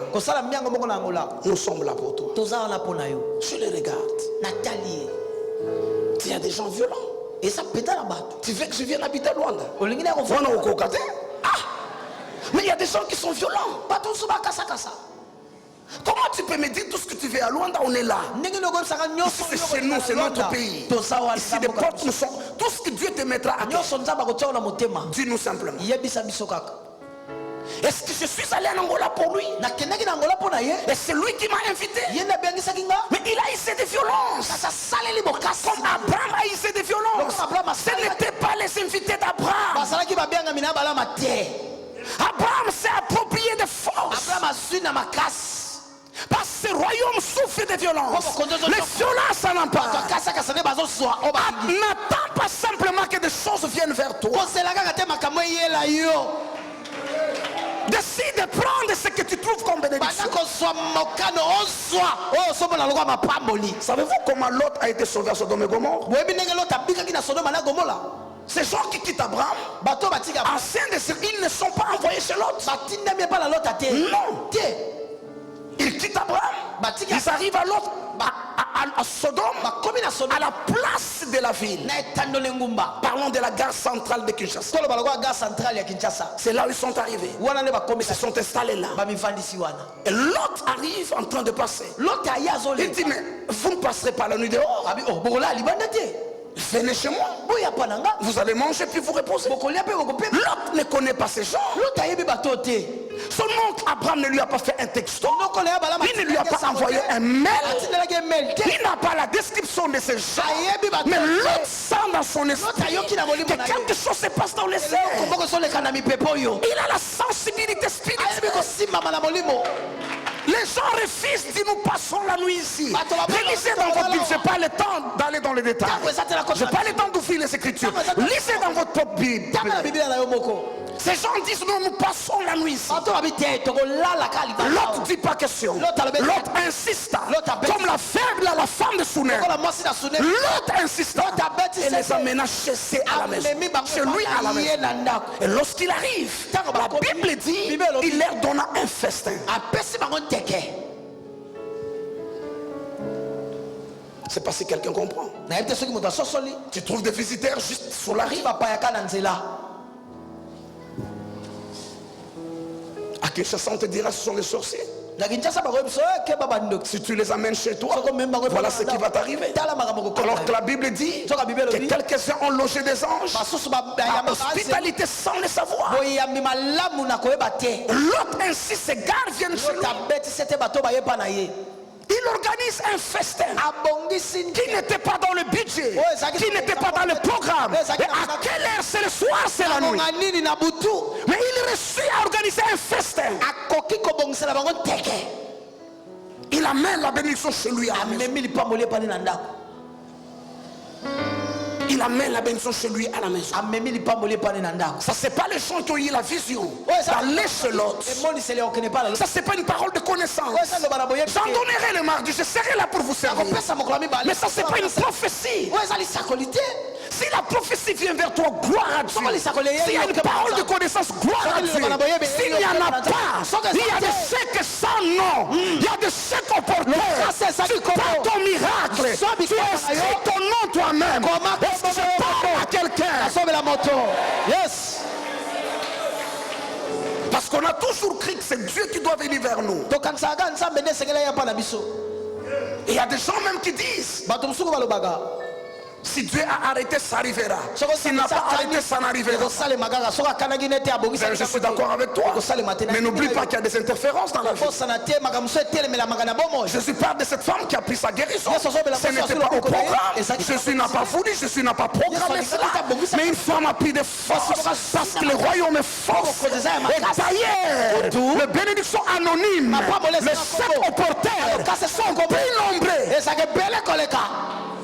nous sommes là pour toi. Je les regarde. Il y a des gens violents. Tu veux que je vienne habiter à Luanda? Mais il y a des gens qui sont violents. Comment tu peux me dire tout ce que tu veux à Luanda? On est là. Ici c'est chez nous, c'est notre pays. Ici les portes nous sont. Tout ce que Dieu te mettra à cœur, dis-nous simplement. Est-ce que je suis allé en Angola pour lui? Et c'est lui qui m'a invité. Mais il a essayé de violence. Comme Abraham a essayé de violence. Ce n'était pas les invités d'Abraham. Abraham s'est approprié de force. Parce que ce royaume souffre de violence. Les violences en emparent. N'attends pas simplement que des choses viennent vers toi. Décide de prendre ce que tu trouves comme bénédiction. Savez-vous comment Lot a été sauvé à Sodome et Gomorrhe? Ces gens qui quittent Abraham, anciens de ce ils ne sont pas envoyés chez Lot. Non. Ils quittent Abraham, ils arrivent à Lot, à Sodome, à la place de la ville. Parlons de la gare centrale de Kinshasa. C'est là où ils sont arrivés. Ils se sont installés là. Et Lot arrive en train de passer. Il dit, mais vous ne passerez pas la nuit dehors. Venez chez moi. Vous allez manger puis vous reposer. Lot ne connaît pas ces gens. Son oncle Abraham ne lui a pas fait un texto. Il ne lui a pas envoyé un mail. Il n'a pas la description de ces gens. Mais Lot sent dans son esprit que quelque chose se passe dans les airs. Il a la sensibilité spirituelle. Les gens refusent de nous passons la nuit ici. Lisez dans votre Bible. Je n'ai pas le temps d'aller dans les détails. Je n'ai pas le temps d'ouvrir les Écritures. Lisez dans votre propre Bible. Ces gens disent non, nous passons la nuit ici. L'autre dit pas question. L'autre insiste. Comme la femme de Souner. L'autre insiste. Et les amena chez à la maison. Chez lui à la maison. Et lorsqu'il arrive, la Bible dit, il leur donna un festin. C'est pas si quelqu'un comprend. Tu trouves des visiteurs juste sur la rive. À Kinshasa, on te dira ce sont les sorciers. Si tu les amènes chez toi, voilà ce qui va t'arriver. Alors que la Bible dit que quelques-uns ont logé des anges à hospitalité sans le savoir. L'autre ainsi, ces gars viennent chez lui. Il organise un festin qui n'était pas dans le budget, qui n'était pas dans le programme. Et à quelle heure? C'est le soir, c'est la nuit. Mais il réussit à organiser un festin. Il amène la bénédiction chez lui. Il amène la bénédiction chez lui à la maison. Ça c'est pas les gens qui ont eu la vision d'aller chez l'autre. Ça c'est pas une parole de connaissance. J'en donnerai le mardi, je serai là pour vous servir. Mais ça c'est pas une prophétie. Si la prophétie vient vers toi, gloire à Dieu. S'il y a une parole de connaissance, gloire à Dieu. S'il n'y en a pas, il y a de ceux que sans nom, il y a de ceux qu'on porte. Tu portes ton miracle. Tu inscris ton nom toi-même. Est-ce que je parle à quelqu'un? Yes. Parce qu'on a toujours cru que c'est Dieu qui doit venir vers nous. Et il y a des gens même qui disent Si Dieu a arrêté, ça arrivera. S'il n'a pas arrêté, ça n'arrivera pas. Je suis d'accord avec toi. Mais n'oublie pas qu'il y a des interférences dans la vie. Jésus parle de cette femme qui a pris sa guérison. Ce n'était pas au programme. Jésus n'a pas voulu, Jésus n'a pas programmé cela. Mais une femme a pris des forces parce que le royaume est force. Et d'ailleurs, les bénédictions anonymes, les sept opporteurs sont plus nombreux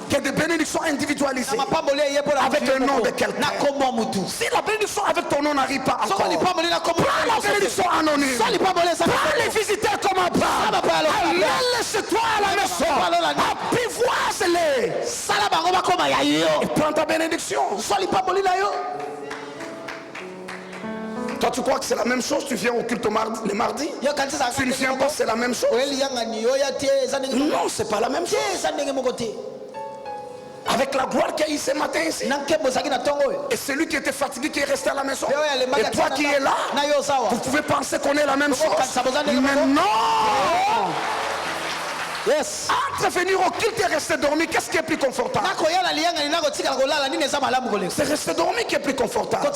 que des bénédictions individualisées avec le nom de quelqu'un. Si la bénédiction avec ton nom n'arrive pas encore, prends la bénédiction anonyme. Prends les visiteurs comme Abraham. Amène-les chez toi à la maison. Apprivoise-les. Et prends ta bénédiction. Toi, tu crois que c'est la même chose? Tu viens au culte les mardis? Tu ne viens pas, c'est la même chose? Non, c'est pas la même chose. Avec la gloire qu'il y a eu ce matin ici. Et celui qui était fatigué qui est resté à la maison. Et toi qui es là, vous pouvez penser qu'on est la même chose. Mais non. Yes. Entre venir au culte et rester dormi, qu'est-ce qui est plus confortable? C'est rester dormi qui est plus confortable.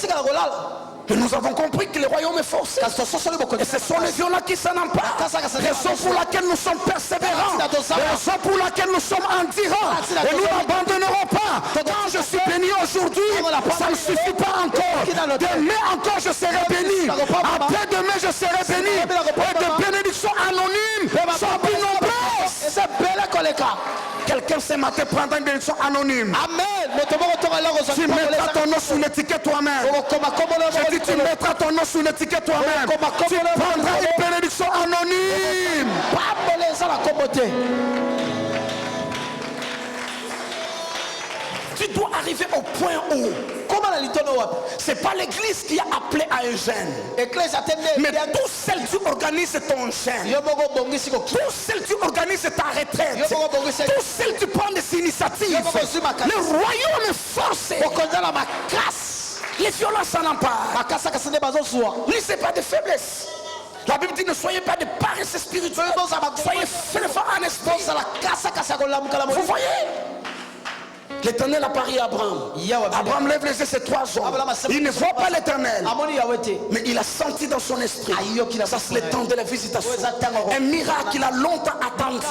Et nous avons compris que le royaume est forcé. Et ce sont les violents qui s'en emparent. Raison pour laquelle nous sommes persévérants. Raison pour laquelle nous sommes endurants. Et nous n'abandonnerons pas. Quand je suis béni aujourd'hui, ça ne suffit pas encore. Demain encore je serai béni. Après demain je serai béni. Et de bénédictions anonymes sont plus nombreuses. Quelqu'un ce matin prendra une bénédiction anonyme. Amen. Tu mettras ton nom sous l'étiquette toi-même. Je dis tu mettras ton nom sous l'étiquette toi-même. Tu prendras une bénédiction anonyme. Tu dois arriver au point où c'est pas l'église qui a appelé à un jeûne, mais tout seul tu organises ton jeûne, tout seul tu organises ta retraite, tout seul tu prends des initiatives. Le royaume est forcé. Les violences s'en emparent. Ne c'est pas de faiblesse. La Bible dit ne soyez pas de paresse spirituelle, soyez fervents en esprit. Vous voyez, l'Éternel a parié à Abraham. Abraham lève les yeux, ces trois hommes. Il ne voit pas l'Éternel, mais il a senti dans son esprit. Ça c'est le temps de la visitation. Un miracle qu'il a longtemps attendu.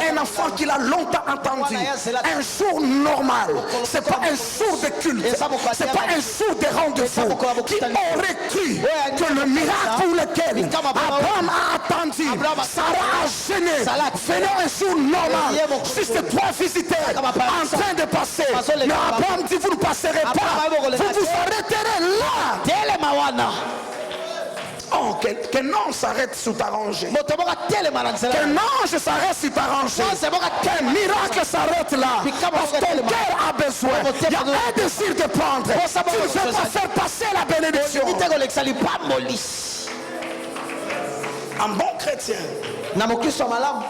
Un enfant qu'il a longtemps attendu. Un jour normal. C'est pas un jour de culte. C'est pas un jour de rendez-vous. Qui aurait cru que le miracle pour lequel Abraham a attendu, Sarah a gêné, venait un jour normal. Juste trois visiteurs en train de passer. Mais Abraham dit vous ne passerez pas. Vous vous arrêterez là. Oh, que non s'arrête sous ta rangée. Que non je s'arrête sous ta rangée. Qu'un miracle s'arrête là. Parce que ton cœur a besoin. Il y a un désir de prendre. Tu ne veux pas faire passer la bénédiction. Un bon chrétien,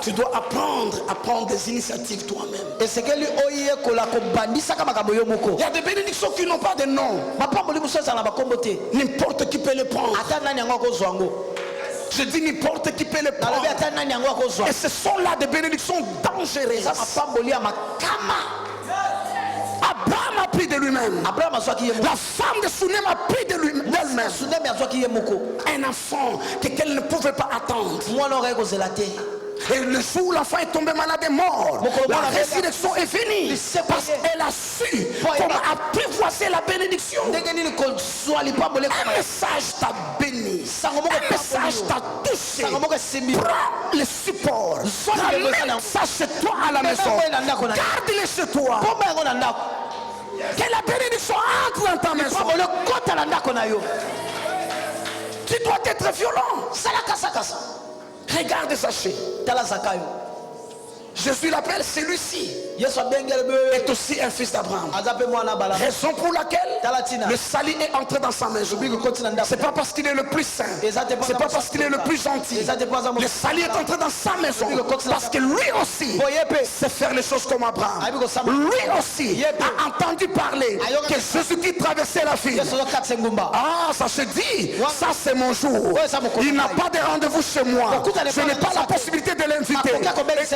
tu dois apprendre à prendre des initiatives toi-même. Il y a des bénédictions qui n'ont pas de nom. N'importe qui peut les prendre. Je dis n'importe qui peut les prendre. Et ce sont là des bénédictions dangereuses. Abraham a pris de lui-même. La femme de Sunem a pris d'elle-même. Un enfant qu'elle ne pouvait pas attendre. Et le jour où l'enfant est tombé malade et mort, la résurrection est venue. Parce qu'elle a su comment apprivoiser la bénédiction. Un message t'a béni. Un message t'a touché. Prends le support. Ramène ça chez toi à la maison. Garde-le chez toi. Que la bénédiction entre dans ta maison. Tu dois être violent. Regarde Zachée. Jésus l'appelle celui-ci est aussi un fils d'Abraham. Raison pour laquelle le salut est entré dans sa maison. C'est pas parce qu'il est le plus saint, c'est pas parce qu'il est le plus gentil. Le salut est entré dans sa maison parce que lui aussi sait faire les choses comme Abraham. Lui aussi a entendu parler que Jésus-Christ traversait la ville. Ah, ça se dit, ça c'est mon jour. Il n'a pas de rendez-vous chez moi. Je n'ai pas la possibilité de l'inviter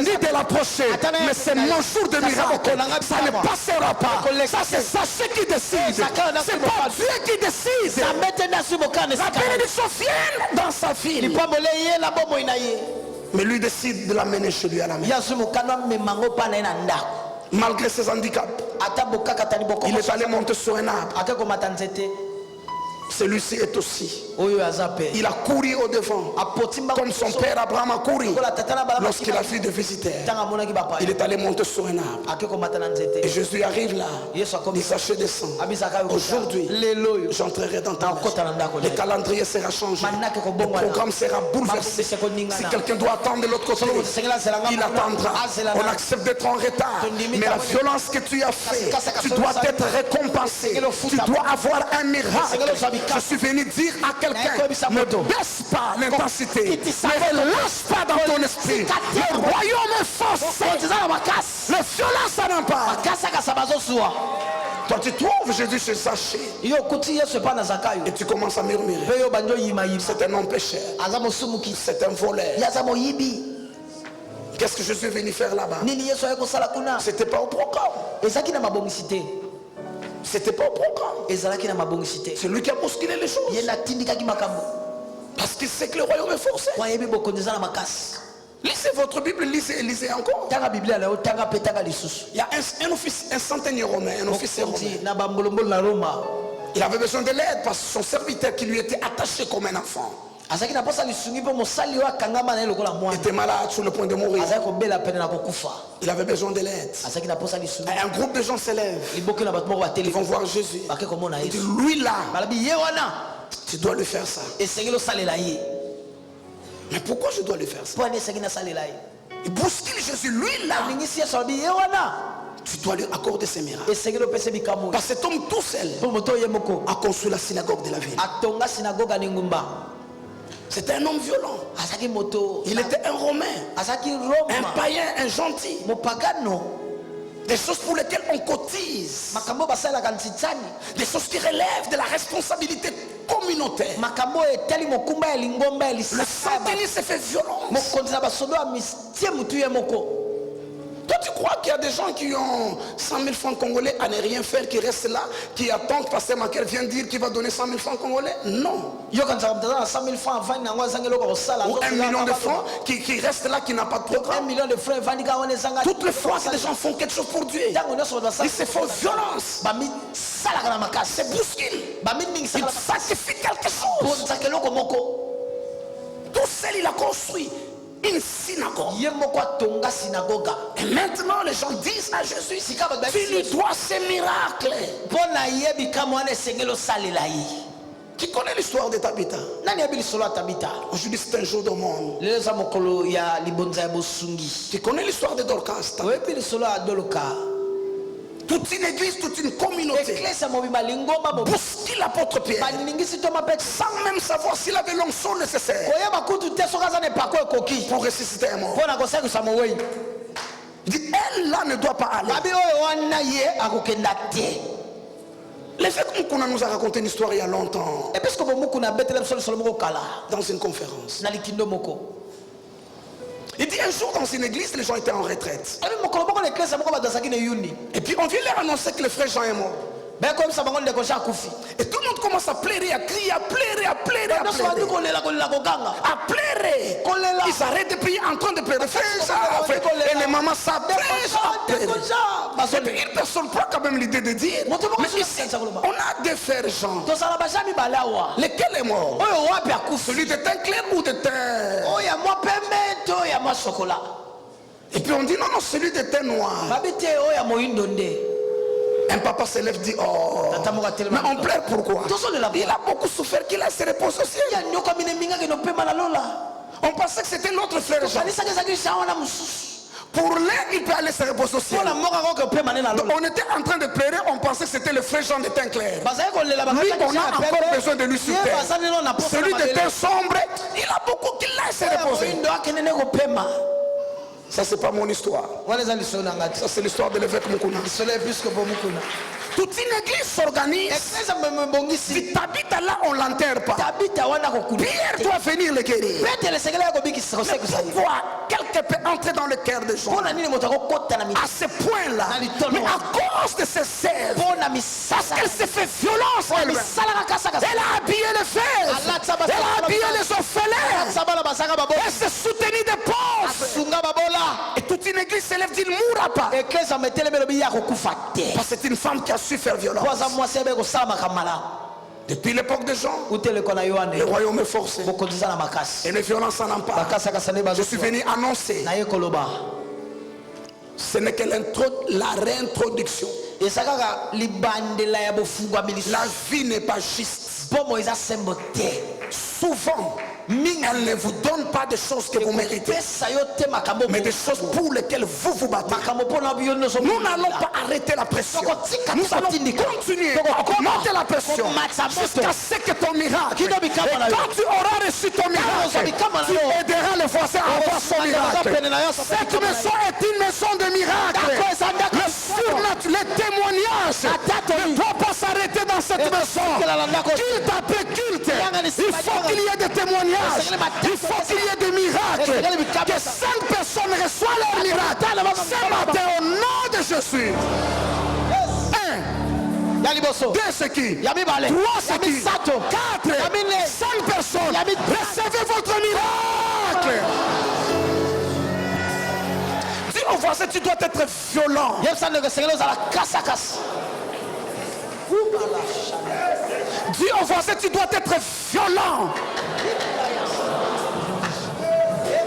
ni de la rapprocher, mais c'est mon jour de miracle. Ça ne passera pas. Ça, c'est Saché qui décide. C'est pas Dieu qui décide. La bénédiction vient dans sa fille. Mais lui décide de l'amener chez lui à la maison. Malgré ses handicaps, il est allé monter sur un arbre. Celui-ci est aussi. Il a couru au devant. Comme son père Abraham a couru. Lorsqu'il a vu des visiteurs, il est allé monter sur un arbre. Et Jésus arrive là. Il s'achète descend. Aujourd'hui, j'entrerai dans ta maison. Le calendrier sera changé. Le programme sera bouleversé. Si quelqu'un doit attendre de l'autre côté, il attendra. On accepte d'être en retard. Mais la violence que tu as fait, tu dois être récompensé. Tu dois avoir un miracle. Je suis venu dire à quelqu'un, ne baisse pas l'intensité, ne relâche pas dans ton esprit. Le royaume est forcé. Le violence ça n'a pas. Toi tu trouves Jésus chez Saché et tu commences à murmurer. C'est un homme pécheur. C'est un voleur. Qu'est-ce que Jésus est venu faire là-bas? C'était pas au programme. C'était pas au programme. C'est lui qui a bousculé les choses. Parce qu'il sait que le royaume est forcé. Lisez votre Bible, lisez encore. Il y a un centenier romain, un officier romain. Il avait besoin de l'aide parce que son serviteur qui lui était attaché comme un enfant était malade sur le point de mourir. Il avait besoin de l'aide. Un groupe de gens s'élève. Ils vont voir Jésus. Ils disent, lui là, tu dois lui faire ça. Mais pourquoi je dois lui faire ça? Il bouscule Jésus, lui là. Tu dois lui accorder ces miracles. Parce que cet homme tout seul a construit la synagogue de la ville. C'était un homme violent. Il était un Romain, un païen, un gentil. Des choses pour lesquelles on cotise. Des choses qui relèvent de la responsabilité communautaire. Le centenier s'est fait violence. Toi tu crois qu'il y a des gens qui ont 100 000 francs congolais à ne rien faire, qui restent là, qui attendent que Pasteur Makel vienne dire qu'il va donner 100 000 francs congolais? Non. Ou 1 million de francs qui reste là, qui n'a pas de programme. Toutes les fois que les gens font quelque chose pour Dieu, ils se font violence. C'est bouscule. Ils sacrifient quelque chose. Tout seul il a construit une synagogue. Et maintenant les gens disent à Jésus, tu lui dois ces miracles. Qui connaît l'histoire de Tabitha? Aujourd'hui c'est un jour de monde. Qui connaît l'histoire de Dorcas? Toute une église, toute une communauté bouscule l'apôtre Pierre sans même savoir s'il avait l'onction nécessaire pour ressusciter un mort. Il dit, elle là ne doit pas aller. L'évêque Mukuna nous a raconté une histoire il y a longtemps dans une conférence. Il dit un jour dans une église, les gens étaient en retraite. Et puis on vient leur annoncer que le frère Jean est mort. Et tout le monde commence à pleurer, à crier, à pleurer, à pleurer, à pleurer. À pleurer. Ils arrêtent de prier en train de pleurer. Et les mamans s'apprêtent à pleurer. Et puis une personne prend quand même l'idée de dire, mais ici, on a des frères Jean. Lequel est mort? Celui de teint clair ou de teint? Et puis on dit non, non, celui de teint noir. Un papa se lève et dit, oh, mais on pleure pourquoi? Il a beaucoup souffert, qu'il a se repose au ciel. On pensait que c'était notre frère Jean. Pour l'un, il peut aller se reposer au ciel. Donc, on était en train de pleurer, on pensait que c'était le frère Jean de teint clair. Lui, on a encore besoin de lui sur terre. Celui de teint sombre, il a beaucoup qu'il aille se reposer. Ça, c'est pas mon histoire. Ça, c'est l'histoire de l'évêque Mukuna. Toute une église s'organise. Si tu habites là, on ne l'enterre pas. Pierre doit venir le guérir. Mais pourquoi quelqu'un peut entrer dans le cœur de Jean à ce point-là? Mais à cause de ses sèvres, parce qu'elle s'est fait violence elle-même. Elle a habillé les fesses, elle a habillé les orphelins, elle s'est soutenue des pauvres. Et toute une église s'élève, dit ne mourra pas. Parce que c'est une femme qui a su faire violence. Depuis l'époque de Jean, le royaume est forcé et les violences en emparent. Je suis venu annoncer, ce n'est que la réintroduction. La vie n'est pas juste. Souvent, elle ne vous donne pas des choses que vous méritez, mais des choses pour lesquelles vous vous battez. Nous n'allons pas arrêter la pression. Nous allons continuer à augmenter la pression jusqu'à ce que ton miracle, et quand tu auras reçu ton miracle, tu aideras les voisins à avoir son miracle. Cette maison est une maison de miracles. Le témoignage ne doit pas s'arrêter dans cette maison. Culte après culte, il faut qu'il y ait des témoignages. Il faut qu'il y ait des miracles. Que 5 personnes reçoivent leur miracle ce matin au nom de Jésus. 1, 2 c'est qui? 3 c'est qui? 4, 5 personnes. Recevez votre miracle. Dis au voisin, tu dois être violent. Dis au voisin, tu dois être violent.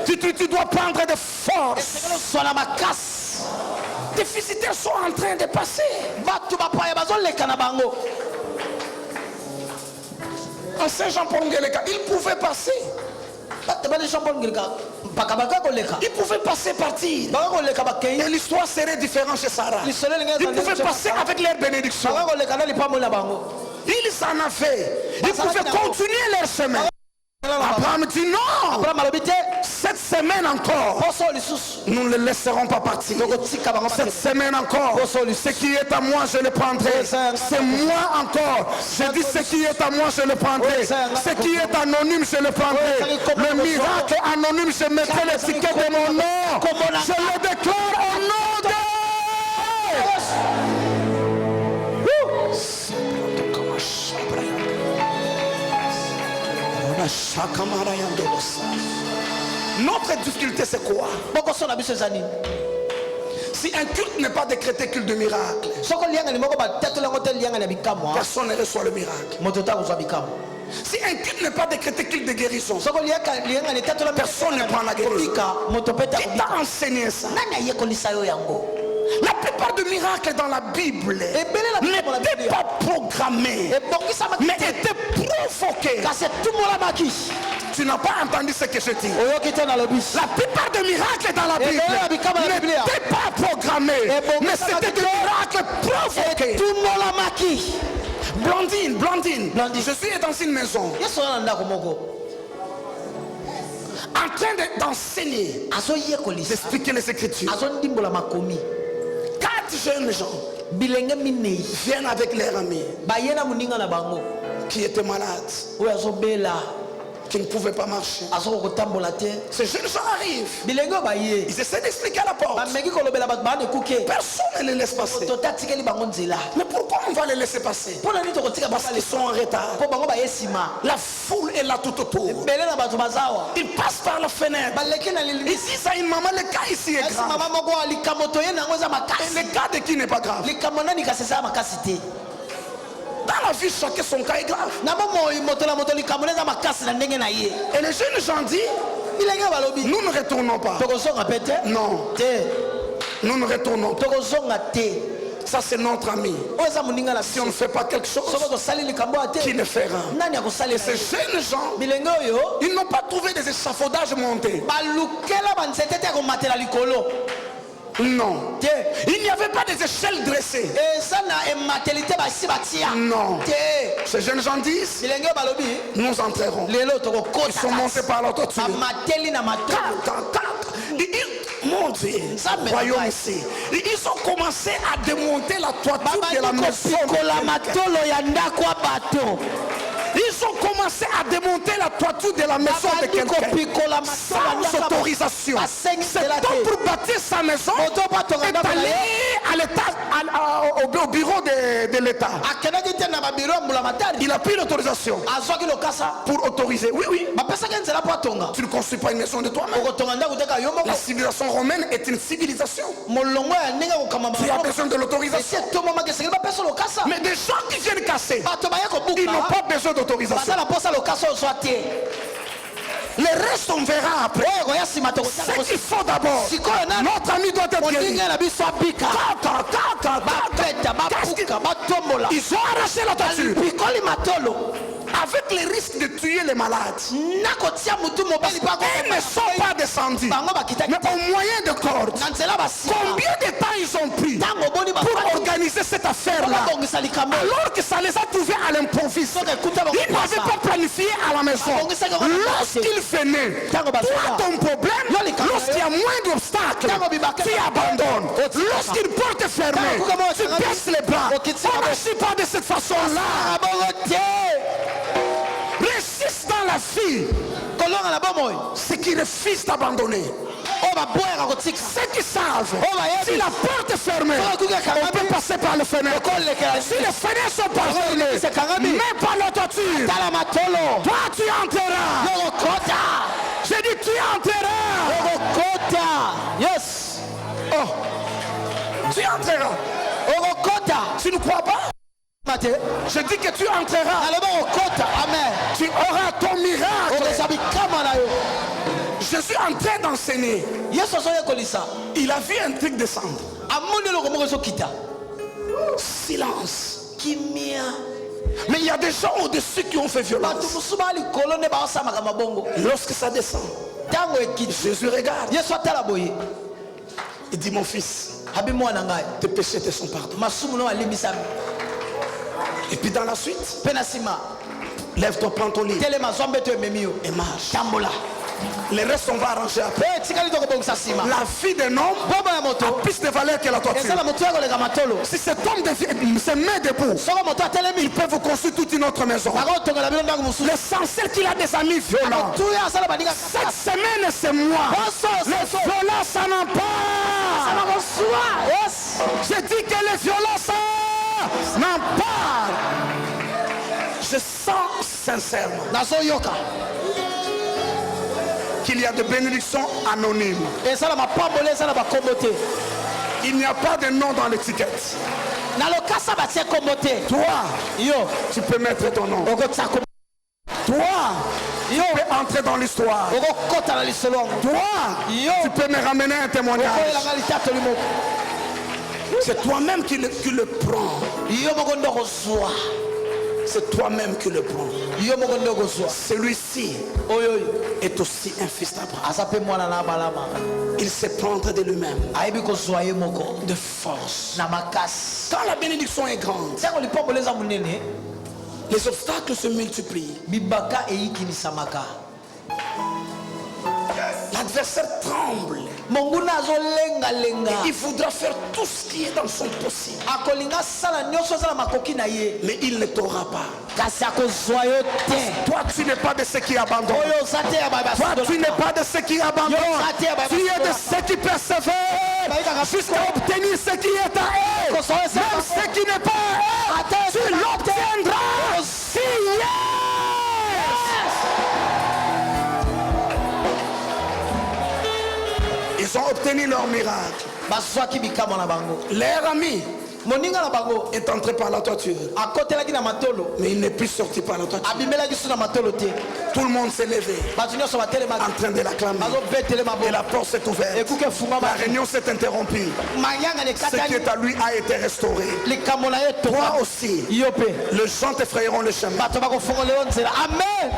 Tu dois prendre de force. Tes visiteurs sont en train de passer. En Saint-Jean-Paul, ils pouvaient passer. Ils pouvaient passer partir. Et l'histoire serait différente chez Sarah. Ils pouvaient passer avec leur bénédiction. Ils en avaient. Ils pouvaient continuer leur chemin. Abraham dit non. Cette semaine encore, nous ne le laisserons pas partir. Cette semaine encore, ce qui est à moi, je le prendrai. C'est moi encore. Je dis ce qui est à moi, je le prendrai. Ce qui est anonyme, je le prendrai. Le miracle anonyme, je mettrai l'étiquette de mon nom. Je le déclare au nom de... Notre difficulté c'est quoi? Si un culte n'est pas décrété culte de miracle, personne ne reçoit le miracle. Si un culte n'est pas décrété culte de guérison, personne ne prend la guérison. Qui t'a enseigné ça? La plupart des miracles dans la Bible n'étaient pas programmés, mais étaient provoqués. Tu n'as pas entendu ce que je dis. La plupart des miracles dans la Bible n'étaient pas programmés, mais c'était des miracles provoqués. Blandine, je suis dans une maison en train d'enseigner, d'expliquer les Écritures. 4 jeunes gens viennent avec leurs amis qui étaient malades, qui ne pouvaient pas marcher. Ces jeunes gens arrivent. Ils essaient d'expliquer à la porte. Personne ne les laisse passer. Mais pourquoi on va les laisser passer? Parce qu'ils sont en retard. La foule est là tout autour. Ils passent par la fenêtre. Ils disent à une maman, le cas ici est grave. Et le cas de qui n'est pas grave? Dans la vie, chacun son cas est grave. Et les jeunes gens disent, nous ne retournons pas. Non. Nous ne retournons pas. Ça c'est notre ami. Si on ne fait pas quelque chose, qui le fera? Et ces jeunes gens, ils n'ont pas trouvé des échafaudages montés. Non. Il n'y avait pas des échelles dressées. Non. Ces jeunes gens disent, nous entrerons. Ils sont montés par l'autre. Mon Dieu, voyons ici. Ils ont commencé à démonter la toiture de la maison. Ils ont commencé à démonter la toiture de la maison de quelqu'un sans autorisation. Cet homme pour bâtir sa maison est allé à l'État, au bureau de l'État. Il a pris l'autorisation pour autoriser. Oui, oui. Tu ne construis pas une maison de toi-même. La civilisation romaine est une civilisation. Tu as besoin de l'autorisation. Mais des gens qui viennent casser, ils n'ont pas besoin d'autorisation. Le reste on verra après. Ce qu'il faut d'abord, notre ami doit être guéri. Ils ont arraché la toiture avec les risques de tuer les malades. Ils ne sont pas descendus, mais au moyen de cordes. Combien de temps ils ont pris pour organiser cette affaire-là, alors que ça les a trouvés à l'improviste? Ils n'avaient pas planifié à la maison. Lorsqu'ils venaient, toi ton problème, lorsqu'il y a moins d'obstacles, tu abandonnes. Lorsqu'une porte est fermée, tu baisses les bras. On n'agit pas de cette façon-là. Résiste dans la vie. Ceux qui refusent d'abandonner. Ceux qui savent, si la porte est fermée, on peut passer par le fenêtre. Si les fenêtres sont pas fermées, mais par la toiture, toi tu entreras. J'ai dit tu entreras. Yes. Oh. Tu entreras. Tu ne crois pas? Je dis que tu entreras. Amen. Tu auras ton miracle. Je suis en train d'enseigner. Il a vu un truc descendre. Silence. Mais il y a des gens au-dessus qui ont fait violence. Lorsque ça descend, Jésus regarde. Il dit mon fils, tes péchés te sont pardonnés. Et puis dans la suite, lève-toi, prends ton lit et marche. Les restes on va arranger après. La vie d'un homme a plus de valeur que la toiture. Si cet homme se met debout, il peut vous construire toute une autre maison. L'essentiel qu'il a des amis violents. Cette semaine c'est moi. Les violents ça n'en parle. Je dis que les violents ça n'en parle. Je sens sincèrement qu'il y a des bénédictions anonymes. Il n'y a pas de nom dans l'étiquette. Toi, tu peux mettre ton nom. Toi, tu peux entrer dans l'histoire. Toi, tu peux me ramener un témoignage. C'est toi-même qui le prends. C'est toi-même qui le prends. Celui-ci est aussi un fils d'Abraham. Il sait prendre de lui-même, de force. Quand la bénédiction est grande, les obstacles se multiplient. L'adversaire tremble. Il voudra faire tout ce qui est dans son possible. Mais il ne t'aura pas. Toi tu n'es pas de ceux qui abandonnent. Toi tu n'es pas de ceux qui abandonnent. Tu es de ceux qui persévèrent jusqu'à obtenir ce qui est à eux. Même ce qui n'est pas à eux, tu l'obtiendras. Ils ont obtenu leur miracle. Leur ami est entré par la toiture, mais il n'est plus sorti par la toiture. Tout le monde s'est levé en train de l'acclamer et la porte s'est ouverte. La réunion s'est interrompue. Ce qui est à lui a été restauré. Toi aussi, les gens t'effrayeront le chemin. Amen.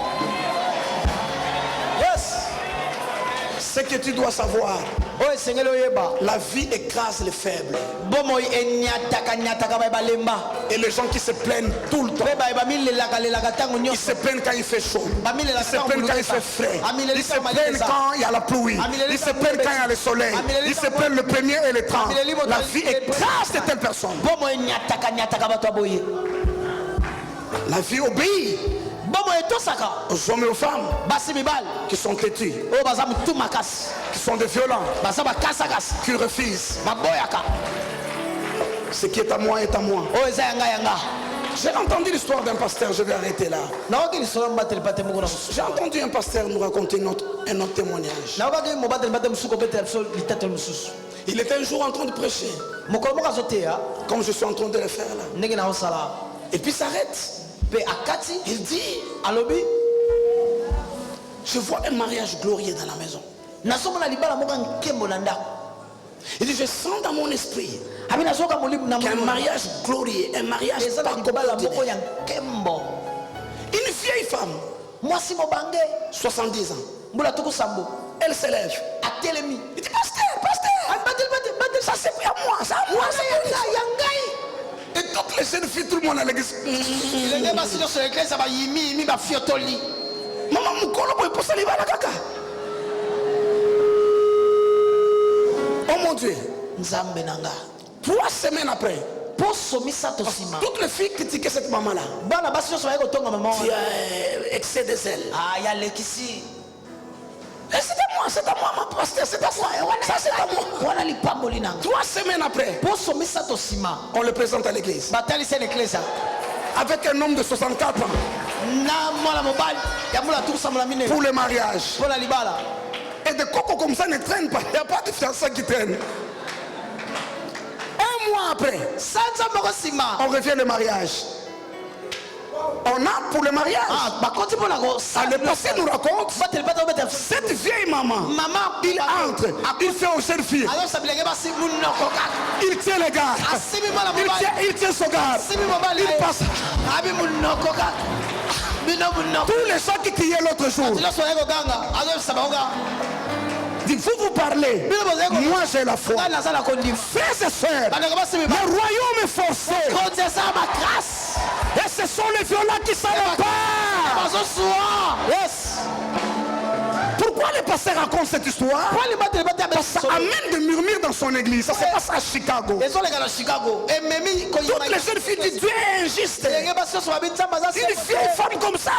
Ce que tu dois savoir, oyo esengeli oyeba la vie écrase les faibles. bomoi enyataka bayebalemba Et les gens qui se plaignent tout le temps. mpe bamilelaka ntango Ils nyonso se plaignent quand il fait chaud. Ils se plaignent quand il fait frais. Ils se plaignent quand il y a la pluie. Ils se plaignent quand il y a le soleil. Ils se plaignent le 1er et le 30. La vie écrase de telles personnes. bomoi enyataka bato aboye La vie obéit bomoi etosaka aux hommes et aux femmes basi mibali qui sont têtus, oyo baza motu makasi qui sont des violents, baza bakasakasi qui refusent. baboyaka Ce qui est à moi est à moi. oyo eza yanga J'ai entendu l'histoire d'un pasteur, je vais arrêter là. naoki lisolo mobateli pate moko na mosusu J'ai entendu un pasteur nous raconter un autre témoignage. naokaki mobateli pate mosusu kobetela biso litatelo mosusu Il était un jour en train de prêcher, mokolo moko azoteya comme je suis en train de le faire là. ndenge naosala Et puis s'arrête. mpe akati Il dit, alobi je vois un mariage glorieux dans la maison. nazomona libala moko ya nkembo na ndako Il dit, je sens dans mon esprit abi nazoka molibu na qu'il y a un molimo mariage glorieux, un mariage eza na pas libala moko ordinaire. ya nkembo Une vieille femme, mwasi mobange 70 ans, mbula tuku sambo elle s'élève. atelemi Il dit, pasteur, bateli ça c'est à moi, ça à moi. wana ya ngai Et toutes les jeunes filles, tout le monde à l'église. lenge basi nyonso eklesa bayimiyimi bafiotoli Maman Moukolo, vous pouvez saluer la caca. Oh mon Dieu, nzambe na nga 3 semaines après, poso misato nsima toutes les filles critiquaient cette maman-là. bana basi nyonso baye kotonga mama Qui wana a excès de zèle. yalekisi Et c'est à moi, ma pasteur, c'est à moi. Ça c'est à moi. wana lipamboli na nga 3 semaines après, poso misato nsima on le présente à l'église. batalisi na eklesa Avec un homme de 64 ans na mwana mobali ya mbula tuku sambo na minei pour le mariage. mpo na libala Et des cocos comme ça ne traînent pas. Il n'y a pas de fiançailles qui traînent. Un mois après, sanza moko nsima on revient le mariage. On a pour le mariage. bakoti mpo na Le passé nous raconte, bateli pata obeta cette vieille maman, mama il entre, il fait aux jeunes filles, ayosa bilenge basi munoko kaka il tient les gars, asimi mwana mobali il tient son gars, asimi mobali il passe. abi munoko kaka bino munoko Tous les gens qui criaient l'autre jour, nyonso oye koganga azoyebisa bango kaka dit, vous parlez, moi j'ai la foi. ngai naza na kondima Frères et sœurs, bandeko basi le mibali royaume est forcé. konzi eza ya bagrâce Et ce sont les violents qui s'en emparent. bazosuwa yes Pourquoi les pasteurs racontent cette histoire? mpo libateli bata Parce que ça amène des murmures dans son église. Ça se passe à Chicago. ezoleka na chicago ememi Toutes les jeunes filles disent Dieu est injuste. elenge basi nyonso babi nzambe aza Une vieille femme comme ça,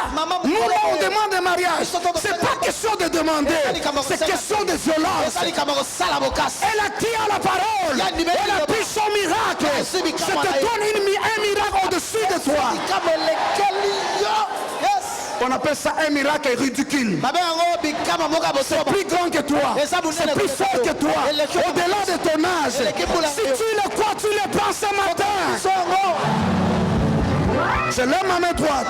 nous là on demande un mariage. C'est pas question de demander, c'est question de violence. eza likambo kosala bokasi Elle a dit à la parole, elle a pris son miracle. Je te donne un miracle au-dessus de toi. likambo elekeli yo yes On appelle ça un miracle ridicule. babe yango bikama moko ya C'est bosoba plus grand que toi, c'est plus fort que toi, au-delà de ton âge. Si tu le crois, tu le prends ce matin. songo Je lève ma main droite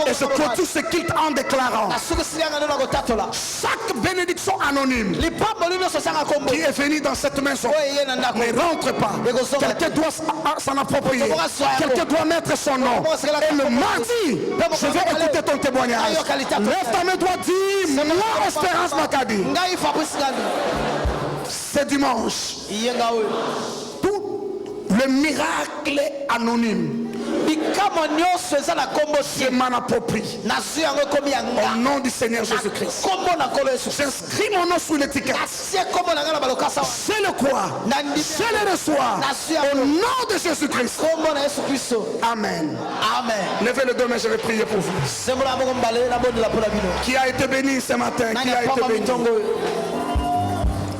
et je clôture ce culte en déclarant asukisilianga nde na kotatola chaque bénédiction anonyme lipamboli nyonso esanga nkombo qui est venue dans cette maison oyo eye na ndako ne rentre pas. Quelqu'un doit s'en approprier. Quelqu'un doit mettre son nom. Et le mardi, je vais écouter ton témoignage. Lève ta main droite, dis moi Espérance Makadi. ngai fabrice ngandi C'est dimanche. iyenga oyo Tout le miracle anonyme, bikama nyonso eza na nkombo je tie m'en approprie. nazwi yango ekomi ya Au nga nom du Seigneur Jésus-Christ. nkombo na nkolo yesu J'inscris mon nom sur l'étiquette. atie nkombo na ngai na balokasa wana Je le crois. Je le reçois. Au nom de Jésus-Christ. nkombo na yesu kristo Amen. amen Levez le dos, mais je vais prier pour vous. sembola moko mbale nabondela mpo na bino Qui a été béni ce matin? nani Qui a été apamba béni? mitongo oyo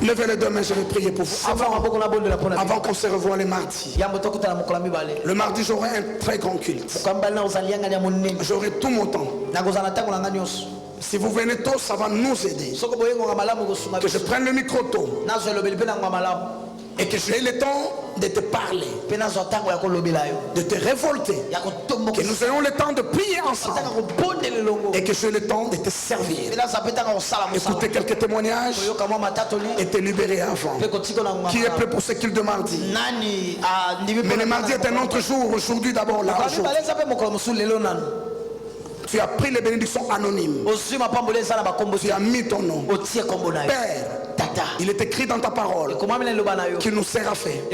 Levez les deux mains, je vais prier pour vous. sembola maboko nabondela mpo na bino Avant qu'on se revoie les mardis. yambo tokutana mokolo ya mibale Le mardi, j'aurai un très grand culte. mokolo ya mibale nakozala yangani ya monene J'aurai tout mon temps. nakozala na ntango na ngai nyonso Si vous venez tôt, ça va nous aider. soki boyengonga malamu kosunga Que je prenne le micro tôt nazwa elobeli mpe nango malamu et que j'ai le temps de te parler, mpe nazwa ntango ya kolobela yo de te révolter. ya Que kotomboka nous ayons le temps de prier ensemble ntango kobondela elongo et que j'ai le temps de te servir. mpe nazwa mpe ntango kosala mosala Écouter quelques témoignages koyoka mwa matatoli et te libérer avant. mpe kotika na Qui est prêt pour ce culte de mardi? nani andimi Mais le mardi est un autre jour. Aujourd'hui d'abord, là, mokolo ya aujourd'hui. mibale eza mpe mokolo mosusu lelo nanu Tu as pris les bénédictions anonymes. Tu as mis ton nom. Père, il est écrit dans ta parole qu'il nous sera fait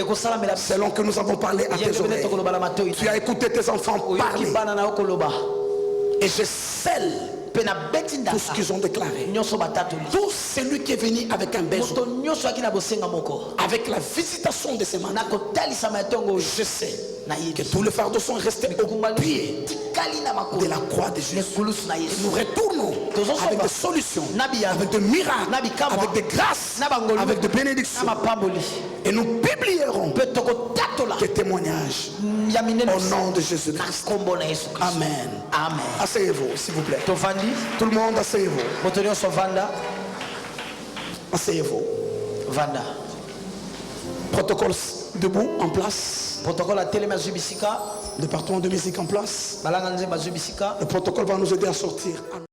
selon que nous avons parlé à tes oreilles. Tu as écouté tes enfants parler. Et je scelle tout ce qu'ils ont déclaré. Tout celui qui est venu avec un besoin, avec la visitation de ces mains, je sais que tous les fardeaux sont restés au pied de la croix de Jésus. Et nous retournons avec des solutions, avec des miracles, avec des grâces, avec des bénédictions. Et nous publierons des témoignages au nom de Jésus-Christ. Amen. Asseyez-vous, s'il vous plaît. Tout le monde, asseyez-vous. Asseyez-vous. Protocole debout, en place. Département de musique en place. Le protocole va nous aider à sortir.